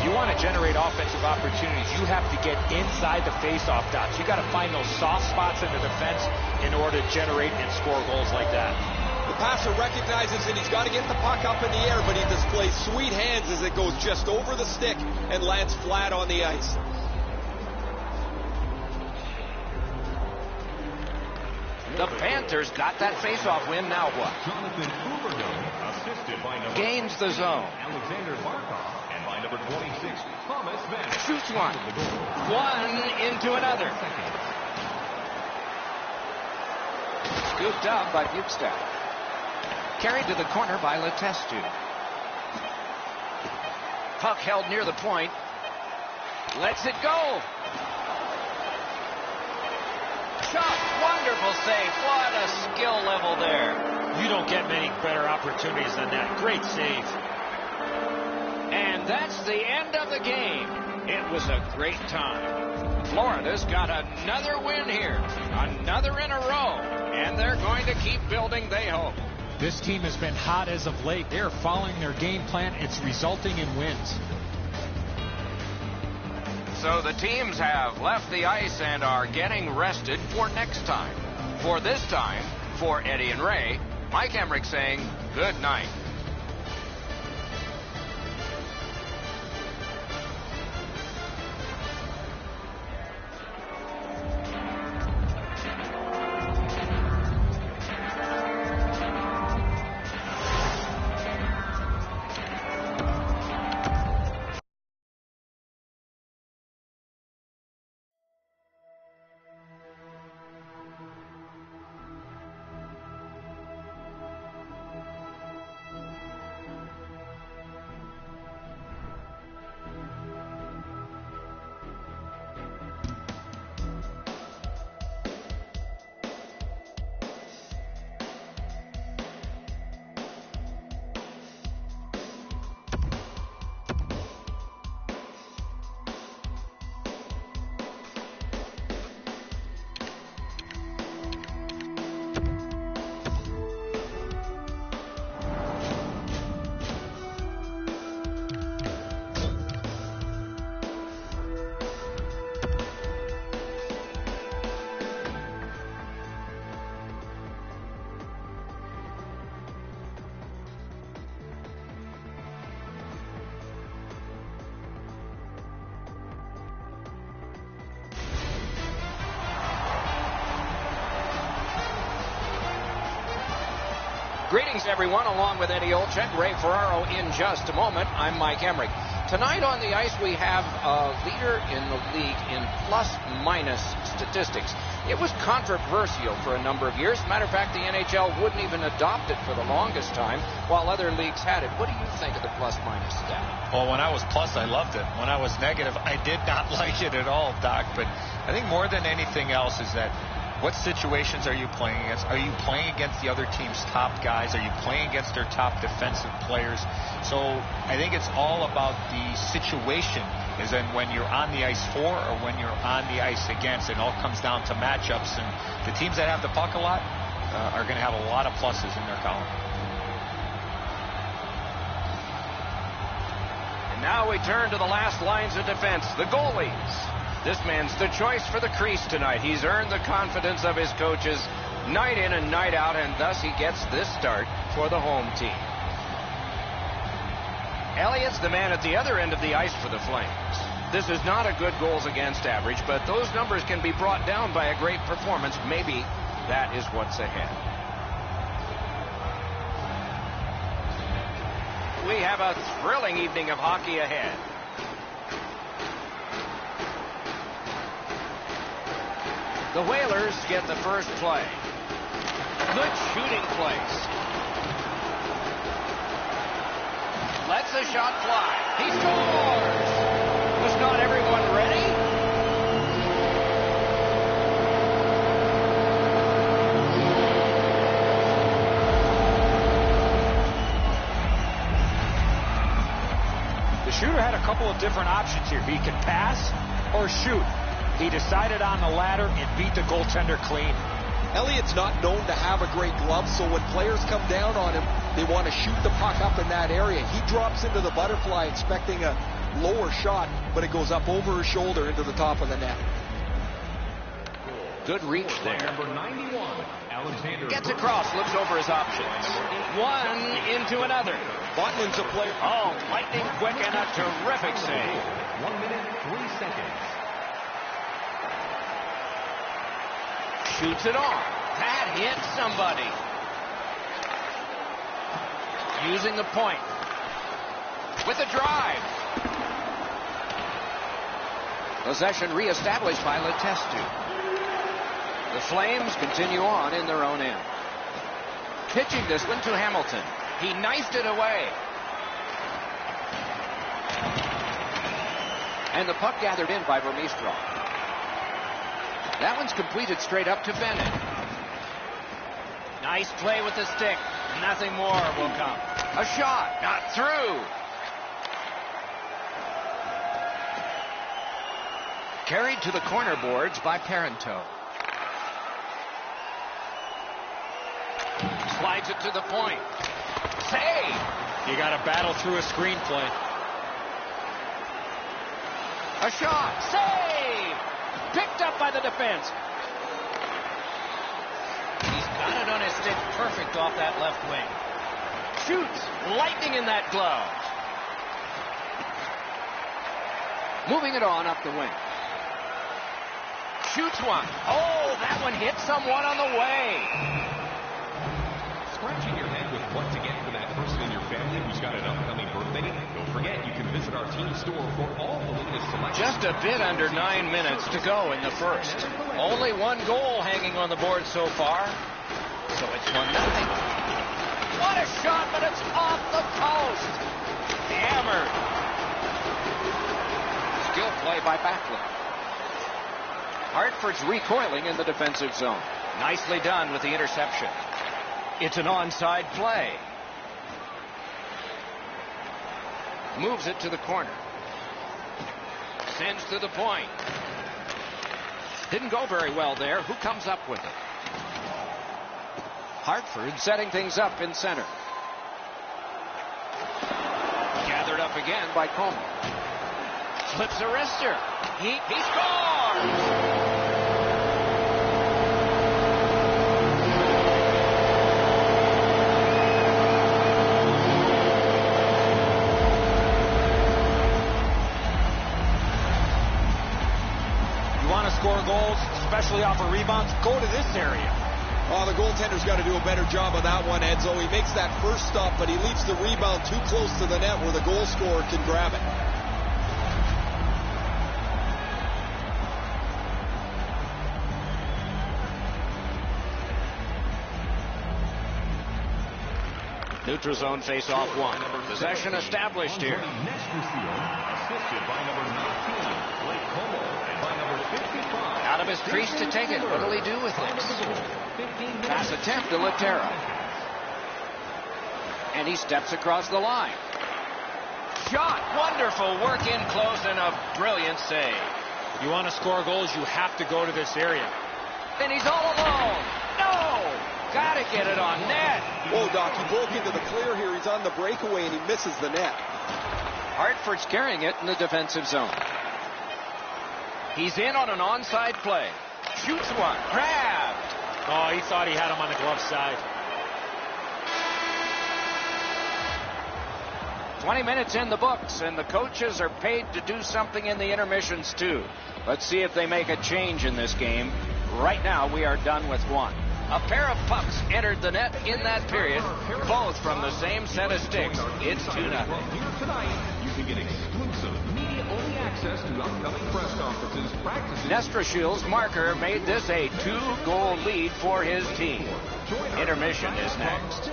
You want to generate offensive opportunities, you have to get inside the face-off dots. You got to find those soft spots in the defense in order to generate and score goals like that. The passer recognizes that he's got to get the puck up in the air, but he displays sweet hands as it goes just over the stick and lands flat on the ice. The Panthers got that face-off win. Now what? Gains the zone. Alexander Barkov. Number 26, Thomas Van. Shoots one. One into another. Scooped up by Bukestad. Carried to the corner by Letestu. Puck held near the point. Lets it go. Shot. Wonderful save. What a skill level there. You don't get many better opportunities than that. Great save. And that's the end of the game. It was a great time. Florida's got another win here. Another in a row. And they're going to keep building, they hope. This team has been hot as of late. They're following their game plan. It's resulting in wins. So the teams have left the ice and are getting rested for next time. For this time, for Eddie and Ray, Mike Emmerich saying good night. Greetings, everyone, along with Eddie Olczyk, Ray Ferraro in just a moment. I'm Mike Emmerich. Tonight on the ice, we have a leader in the league in plus-minus statistics. It was controversial for a number of years. Matter of fact, the NHL wouldn't even adopt it for the longest time, while other leagues had it. What do you think of the plus-minus stat? Well, when I was plus, I loved it. When I was negative, I did not like it at all, Doc. But I think more than anything else is that what situations are you playing against? Are you playing against the other team's top guys? Are you playing against their top defensive players? So I think it's all about the situation, is in when you're on the ice for or when you're on the ice against. It all comes down to matchups, and the teams that have the puck a lot are going to have a lot of pluses in their column. And now we turn to the last lines of defense, the goalies. This man's the choice for the crease tonight. He's earned the confidence of his coaches night in and night out, and thus he gets this start for the home team. Elliott's the man at the other end of the ice for the Flames. This is not a good goals against average, but those numbers can be brought down by a great performance. Maybe that is what's ahead. We have a thrilling evening of hockey ahead. The Whalers get the first play. Good shooting place. Lets the shot fly. He scores! Was not everyone ready? The shooter had a couple of different options here. He could pass or shoot. He decided on the latter and beat the goaltender clean. Elliott's not known to have a great glove, so when players come down on him, they want to shoot the puck up in that area. He drops into the butterfly expecting a lower shot, but it goes up over his shoulder into the top of the net. Good reach there. Number 91, Alexander. Gets across, looks over his options. One into another. Botman's a player. Oh, lightning quick and a terrific save. 1 minute, 3 seconds. Shoots it on. That hit somebody. Using the point. With a drive. Possession reestablished by Letestu. The Flames continue on in their own end. Pitching this one to Hamilton. He knifed it away. And the puck gathered in by Vermeestro. That one's completed straight up to Bennett. Nice play with the stick. Nothing more will come. A shot, not through. Carried to the corner boards by Parento. Slides it to the point. Save! You got to battle through a screenplay. A shot. Save! Picked up by the defense. He's got it on his stick perfect off that left wing. Shoots. Lightning in that glove. Moving it on up the wing. Shoots one. Oh, that one hit someone on the way. Scratching your head with what to get for that person in your family who's got an upcoming birthday? Don't forget, you can visit our team store for all the latest selections. Just a bit under 9 minutes to go in the first. Only one goal hanging on the board so far. So it's 1-0. What a shot, but it's off the post. Hammered. Skill play by Backlund. Hartford's recoiling in the defensive zone. Nicely done with the interception. It's an onside play. Moves it to the corner. Sends to the point. Didn't go very well there. Who comes up with it? Hartford setting things up in center. Gathered up again by Coleman. Flips a wrister. He scores! Score goals, especially off of rebounds, go to this area. Oh, the goaltender's got to do a better job of that one, Edzo. He makes that first stop, but he leaves the rebound too close to the net where the goal scorer can grab it. Neutral zone face-off one. Possession established here. Assisted by number 19, Blake Como, and by number 55. Out of his crease to take it. What'll he do with it? Pass attempt to Laterra. And he steps across the line. Shot. Wonderful work in close and a brilliant save. You want to score goals, you have to go to this area. And he's all alone. No! Gotta get it on net. Whoa, Doc, he broke into the clear here. He's on the breakaway and he misses the net. Hartford's carrying it in the defensive zone. He's in on an onside play. Shoots one. Grabbed. Oh, he thought he had him on the glove side. 20 minutes in the books, and the coaches are paid to do something in the intermissions, too. Let's see if they make a change in this game. Right now, we are done with one. A pair of pucks entered the net in that period, both from the same set of sticks. It's 2-0. Here tonight, you can get exclusive media-only access to upcoming press conferences, practices. Nestrashil's marker made this a 2-goal lead for his team. Intermission is next.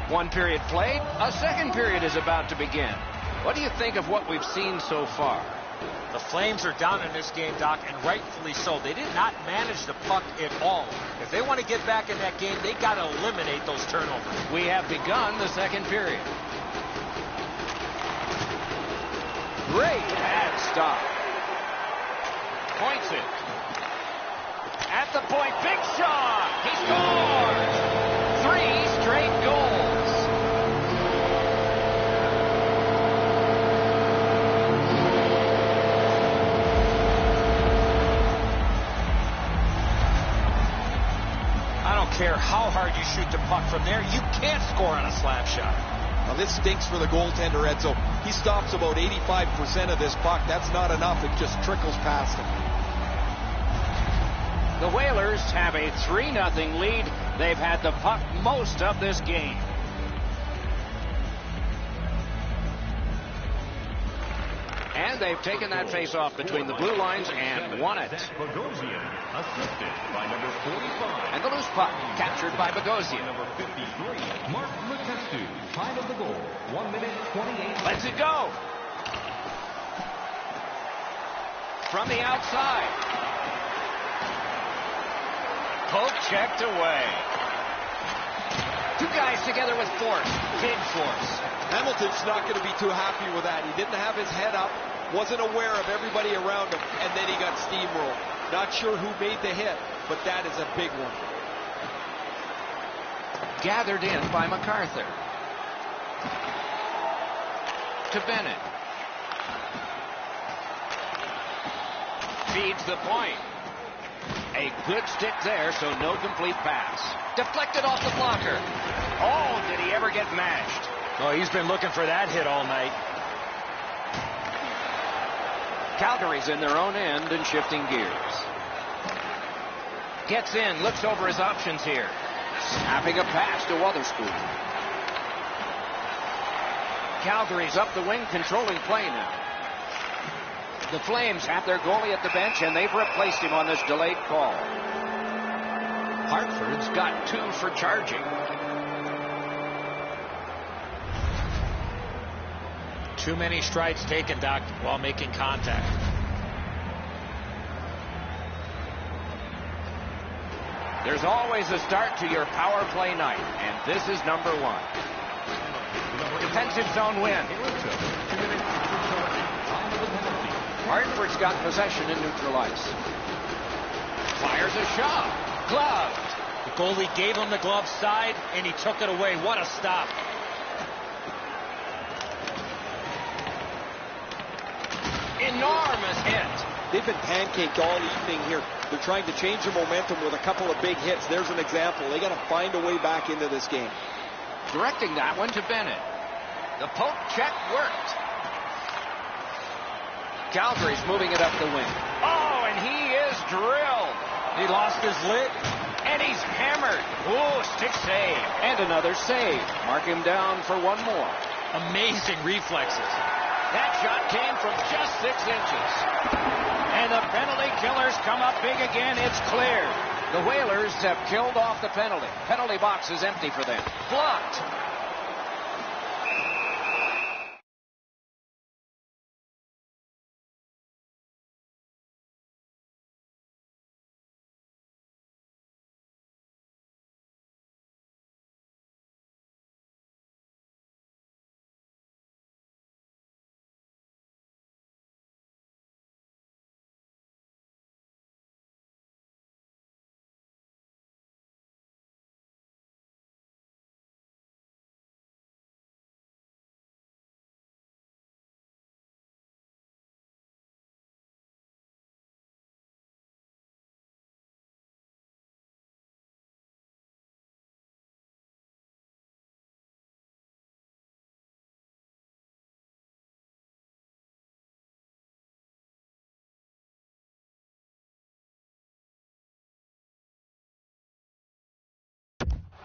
One period played. A second period is about to begin. What do you think of what we've seen so far? The Flames are down in this game, Doc, and rightfully so. They did not manage the puck at all. If they want to get back in that game, they got to eliminate those turnovers. We have begun the second period. Great pad stop. Points it. At the point, big shot. He scores. 3 straight goals. I don't care how hard you shoot the puck from there, you can't score on a slap shot. Now this stinks for the goaltender, Edzo. He stops about 85% of this puck. That's not enough. It just trickles past him. The Whalers have a 3-0 lead. They've had the puck most of this game. And they've taken that face-off between the blue lines and won it. Bogosian, assisted by number 45. And the loose puck captured by Bogosian. Number 53, Mark Letestu. Time of the goal, 1 minute 28. Lets it go. From the outside. Poke checked away. 2 guys together with force. Big force. Hamilton's not going to be too happy with that. He didn't have his head up, wasn't aware of everybody around him, and then he got steamrolled. Not sure who made the hit, but that is a big one. Gathered in by MacArthur. To Bennett. Feeds the point. A good stick there, so no complete pass. Deflected off the blocker. Oh, did he ever get mashed? Oh, he's been looking for that hit all night. Calgary's in their own end and shifting gears. Gets in, looks over his options here. Snapping a pass to Wotherspoon. Calgary's up the wing, controlling play now. The Flames have their goalie at the bench, and they've replaced him on this delayed call. Hartford's got 2 for charging. Too many strides taken, Doc, while making contact. There's always a start to your power play night, and this is number 1. Defensive zone win. Hartford's got possession in neutral ice. Fires a shot. Gloved. The goalie gave him the glove side, and he took it away. What a stop. Enormous hit. They've been pancaked all evening here. They're trying to change the momentum with a couple of big hits. There's an example. They got to find a way back into this game. Directing that one to Bennett. The poke check worked. Calgary's moving it up the wing. Oh, and he is drilled. He lost his lid. And he's hammered. Ooh, stick save. And another save. Mark him down for one more. Amazing reflexes. That shot came from just 6 inches. And the penalty killers come up big again. It's cleared. The Whalers have killed off the penalty. Penalty box is empty for them. Blocked.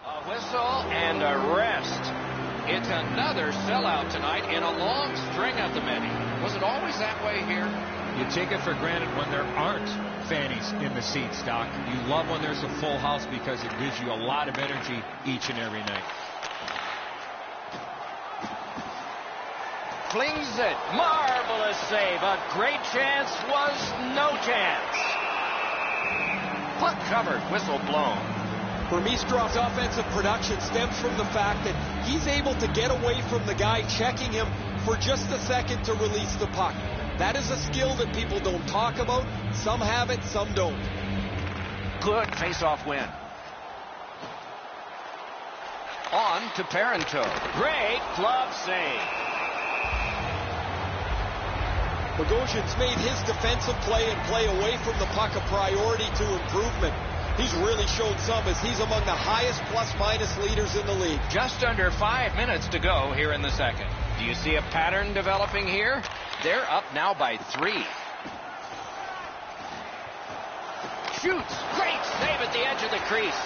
A whistle and a rest. It's another sellout tonight in a long string of the many. Was it always that way here? You take it for granted when there aren't fannies in the seats, Doc. You love when there's a full house because it gives you a lot of energy each and every night. Flings it. Marvelous save. A great chance was no chance. Puck covered. Whistle blown. Burmistrov's offensive production stems from the fact that he's able to get away from the guy checking him for just a second to release the puck. That is a skill that people don't talk about. Some have it, some don't. Good face-off win. On to Parenteau. Great glove save. Bogosian's made his defensive play and play away from the puck a priority to improvement. He's really showed some as he's among the highest plus-minus leaders in the league. Just under 5 minutes to go here in the second. Do you see a pattern developing here? They're up now by 3. Shoots. Great save at the edge of the crease.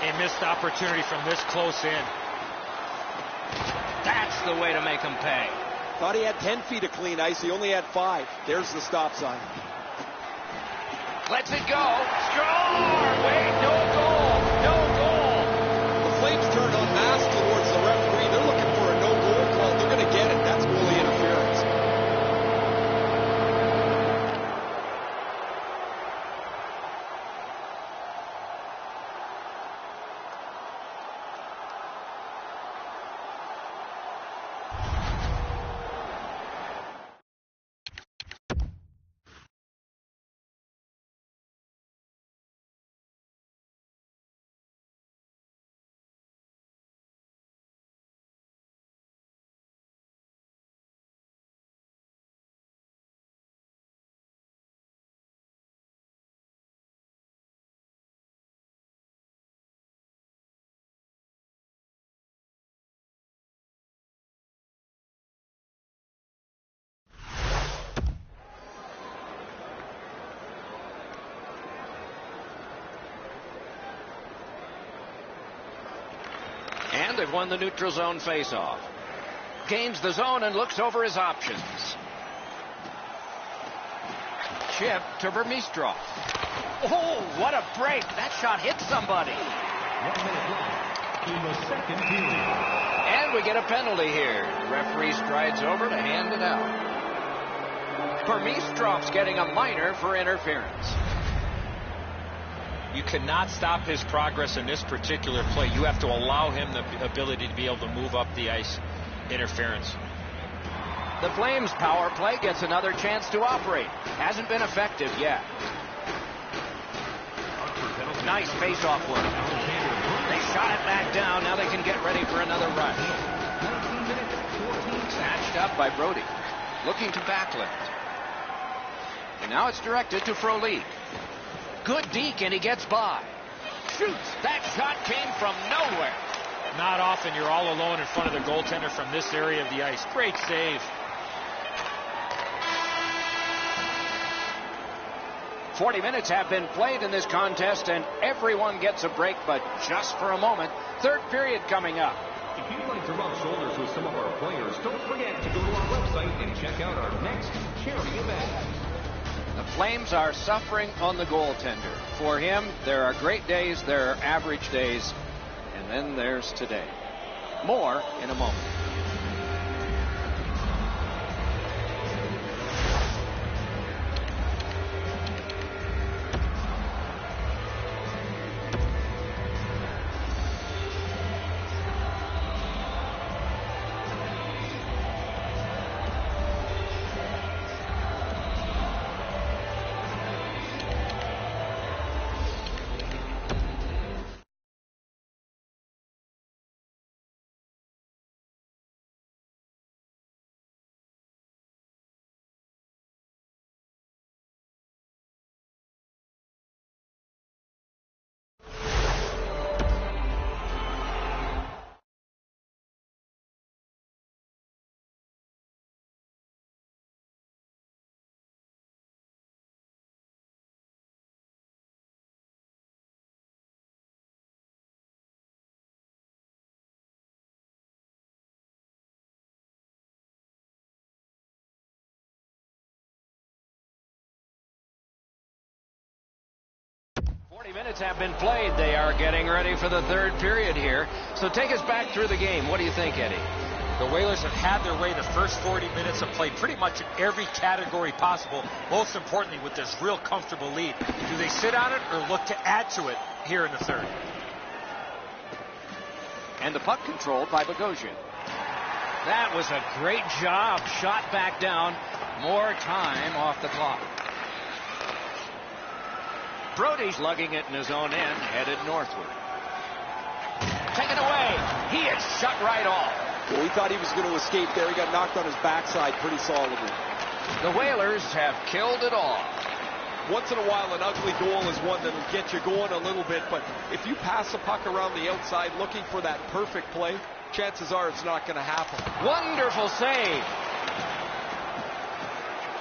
A missed opportunity from this close in. That's the way to make them pay. Thought he had 10 feet of clean ice. He only had 5. There's the stop sign. Lets it go. Score! Wait, no goal. No goal. The Flames turned en masse towards the referee. They're looking for a no-goal call. They're going to get it. That's goalie interference. And they've won the neutral zone faceoff. Gains the zone and looks over his options. Chip to Burmistrov. Oh, what a break. That shot hit somebody. 1 minute left in the second period. And we get a penalty here. Referee strides over to hand it out. Burmistrov's getting a minor for interference. You cannot stop his progress in this particular play. You have to allow him the ability to be able to move up the ice. Interference. The Flames' power play gets another chance to operate. Hasn't been effective yet. Nice face-off work. They shot it back down. Now they can get ready for another rush. Snatched up by Brody. Looking to backlift. And now it's directed to Frolik. Good deke, and he gets by. Shoots. That shot came from nowhere. Not often you're all alone in front of the goaltender from this area of the ice. Great save. 40 minutes have been played in this contest, and everyone gets a break, but just for a moment. Third period coming up. If you'd like to rub shoulders with some of our players, don't forget to go to our website and check out our next charity event. The Flames are suffering on the goaltender. For him, there are great days, there are average days, and then there's today. More in a moment. Minutes have been played. They are getting ready for the third period here. So take us back through the game. What do you think, Eddie? The Whalers have had their way the first 40 minutes of play pretty much in every category possible. Most importantly, with this real comfortable lead. Do they sit on it or look to add to it here in the third? And the puck controlled by Bogosian. That was a great job. Shot back down. More time off the clock. Brody's lugging it in his own end, headed northward. Taken away. He is shut right off. Well, he thought he was going to escape there. He got knocked on his backside pretty solidly. The Whalers have killed it all. Once in a while, an ugly goal is one that will get you going a little bit, but if you pass the puck around the outside looking for that perfect play, chances are it's not going to happen. Wonderful save.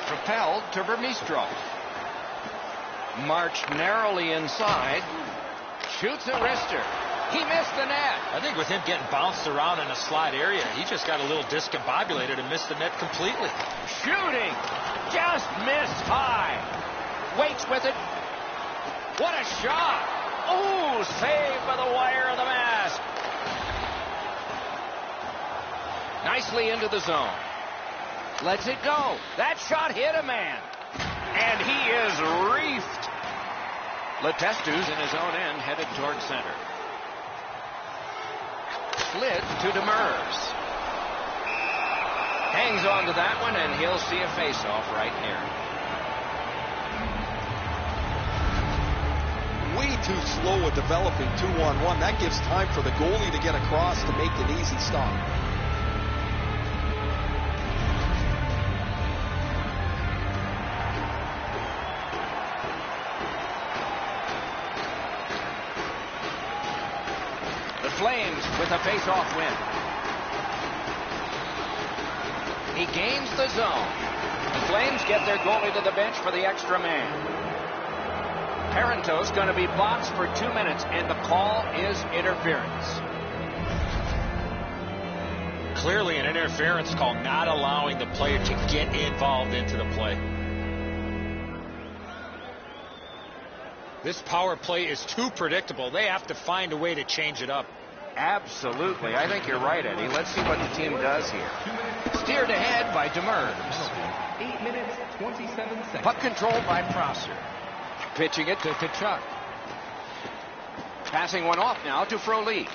Propelled to Vermistrov. Marched narrowly inside. Shoots a wrister. He missed the net. I think with him getting bounced around in a slide area, he just got a little discombobulated and missed the net completely. Shooting. Just missed high. Waits with it. What a shot. Ooh, saved by the wire of the mask. Nicely into the zone. Lets it go. That shot hit a man. And he is reefed. Letestu's in his own end, headed toward center. Slid to Demers. Hangs on to that one, and he'll see a face-off right here. Way too slow at developing 2-on-1. That gives time for the goalie to get across to make an easy stop. Flames with a face-off win. He gains the zone. The Flames get their goalie to the bench for the extra man. Parentos going to be boxed for 2 minutes, and the call is interference. Clearly an interference call, not allowing the player to get involved into the play. This power play is too predictable. They have to find a way to change it up. Absolutely. I think you're right, Eddie. Let's see what the team does here. Steered ahead by Demers. 8 minutes, 27 seconds. Puck controlled by Prosser. Pitching it to Tkachuk. Passing one off now to Frolik.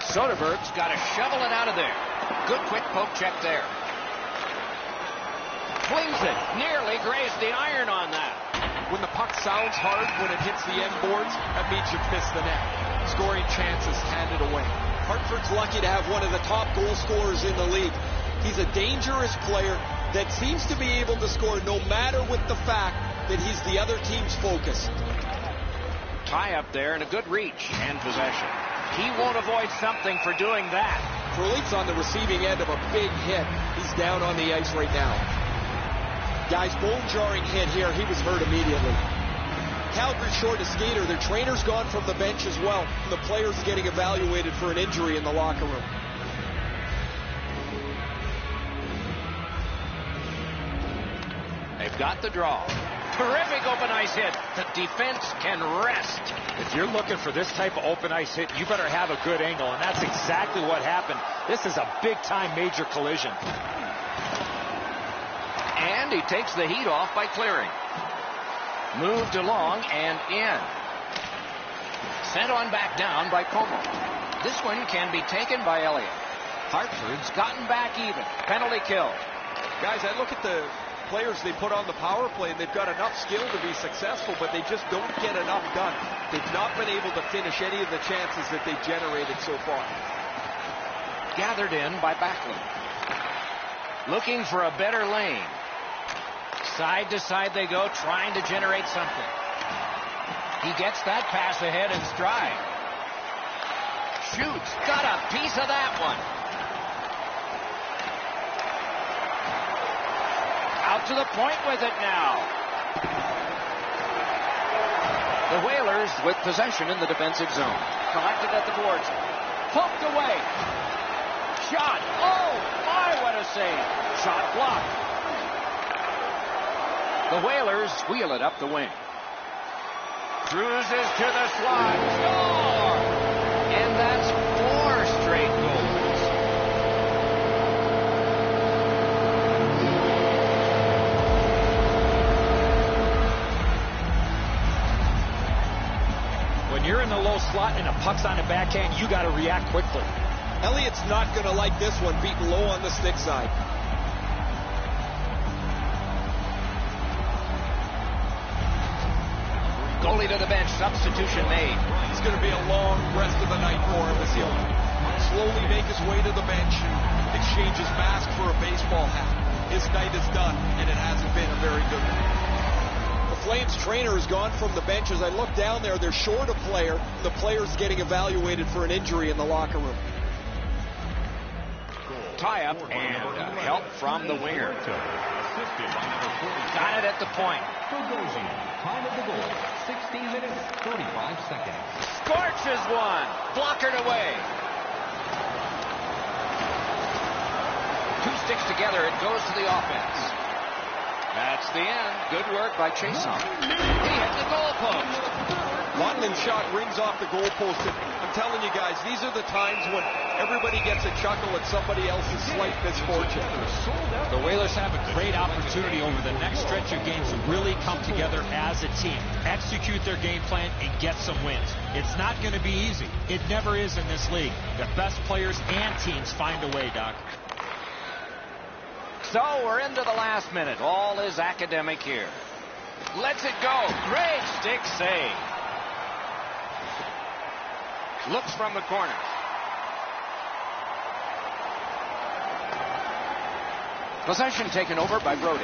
Soderberg's got to shovel it out of there. Good quick poke check there. Flings it. Nearly grazed the iron on that. When the puck sounds hard when it hits the end boards, that means you've missed the net. Scoring chances handed away. Hartford's lucky to have one of the top goal scorers in the league. He's a dangerous player, that seems to be able to score no matter with the fact that he's the other team's focus. Tie up there and a good reach and possession. He won't avoid something for doing that. Frolich's on the receiving end of a big hit. He's down on the ice right now. Guys, bone-jarring hit here. He was hurt immediately. Calgary's short a skater. Their trainer's gone from the bench as well. The players getting evaluated for an injury in the locker room. They've got the draw. Terrific open ice hit. The defense can rest. If you're looking for this type of open ice hit, you better have a good angle, and that's exactly what happened. This is a big-time major collision. And he takes the heat off by clearing. Moved along and in. Sent on back down by Como. This one can be taken by Elliott. Hartford's gotten back even. Penalty kill. Guys, I look at the players they put on the power play, and they've got enough skill to be successful, but they just don't get enough done. They've not been able to finish any of the chances that they've generated so far. Gathered in by Backlund. Looking for a better lane. Side to side they go, trying to generate something. He gets that pass ahead in stride. Shoots. Got a piece of that one. Out to the point with it now. The Whalers with possession in the defensive zone. Collected at the boards. Poked away. Shot. Oh, my, what a save. Shot blocked. The Whalers wheel it up the wing. Cruises to the slot. Score! And that's 4 straight goals. When you're in the low slot and a puck's on the backhand, you got to react quickly. Elliott's not going to like this one, beaten low on the stick side. Goalie to the bench. Substitution made. It's going to be a long rest of the night for him as he'll slowly make his way to the bench and exchange his mask for a baseball hat. His night is done, and it hasn't been a very good one. The Flames trainer has gone from the bench. As I look down there, they're short a player. The player's getting evaluated for an injury in the locker room. Tie up and help from the winger. Got it at the point. Time of the goal, 16 minutes, 45 seconds. Scorches one. Blockered away. 2 sticks together. It goes to the offense. That's the end. Good work by Chason. He hit the goalpost. Lundman's shot rings off the goalpost. I'm telling you guys, these are the times when everybody gets a chuckle at somebody else's slight misfortune. The Whalers have a great opportunity over the next stretch of games to really come together as a team, execute their game plan, and get some wins. It's not going to be easy. It never is in this league. The best players and teams find a way, Doc. So we're into the last minute. All is academic here. Lets it go. Great stick save. Looks from the corner. Possession taken over by Brody.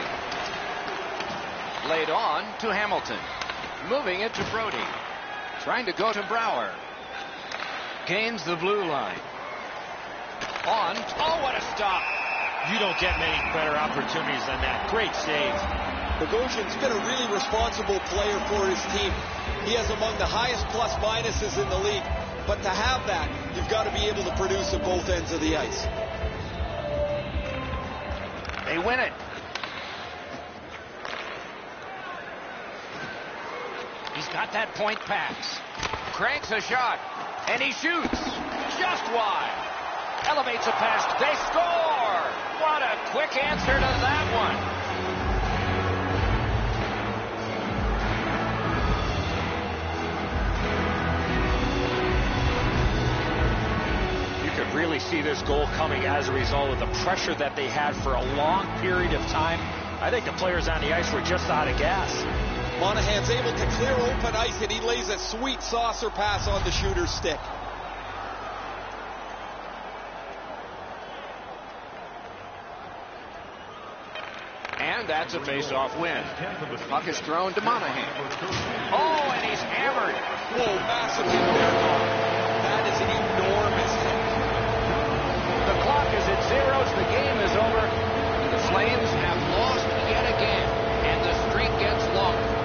Laid on to Hamilton. Moving it to Brody. Trying to go to Brouwer. Gains the blue line. On. Oh, what a stop. You don't get many better opportunities than that. Great save. Bogosian's been a really responsible player for his team. He has among the highest plus-minuses in the league. But to have that, you've got to be able to produce at both ends of the ice. They win it. He's got that point pass. Cranks a shot. And he shoots. Just wide. Elevates a pass. They score. What a quick answer to that one. Really see this goal coming as a result of the pressure that they had for a long period of time. I think the players on the ice were just out of gas. Monahan's able to clear open ice, and he lays a sweet saucer pass on the shooter's stick. and that's a face-off win. Puck is thrown to Monahan. Oh, and he's hammered. Whoa, massive hit there, Tom. That is an enormous hit. The clock is at 0. The game is over. The Flames have lost yet again, and the streak gets longer.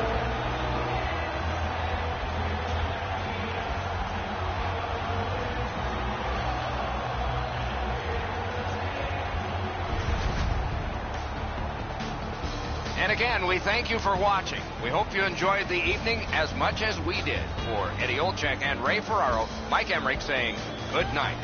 And again, we thank you for watching. We hope you enjoyed the evening as much as we did. For Eddie Olczyk and Ray Ferraro, Mike Emmerich saying good night.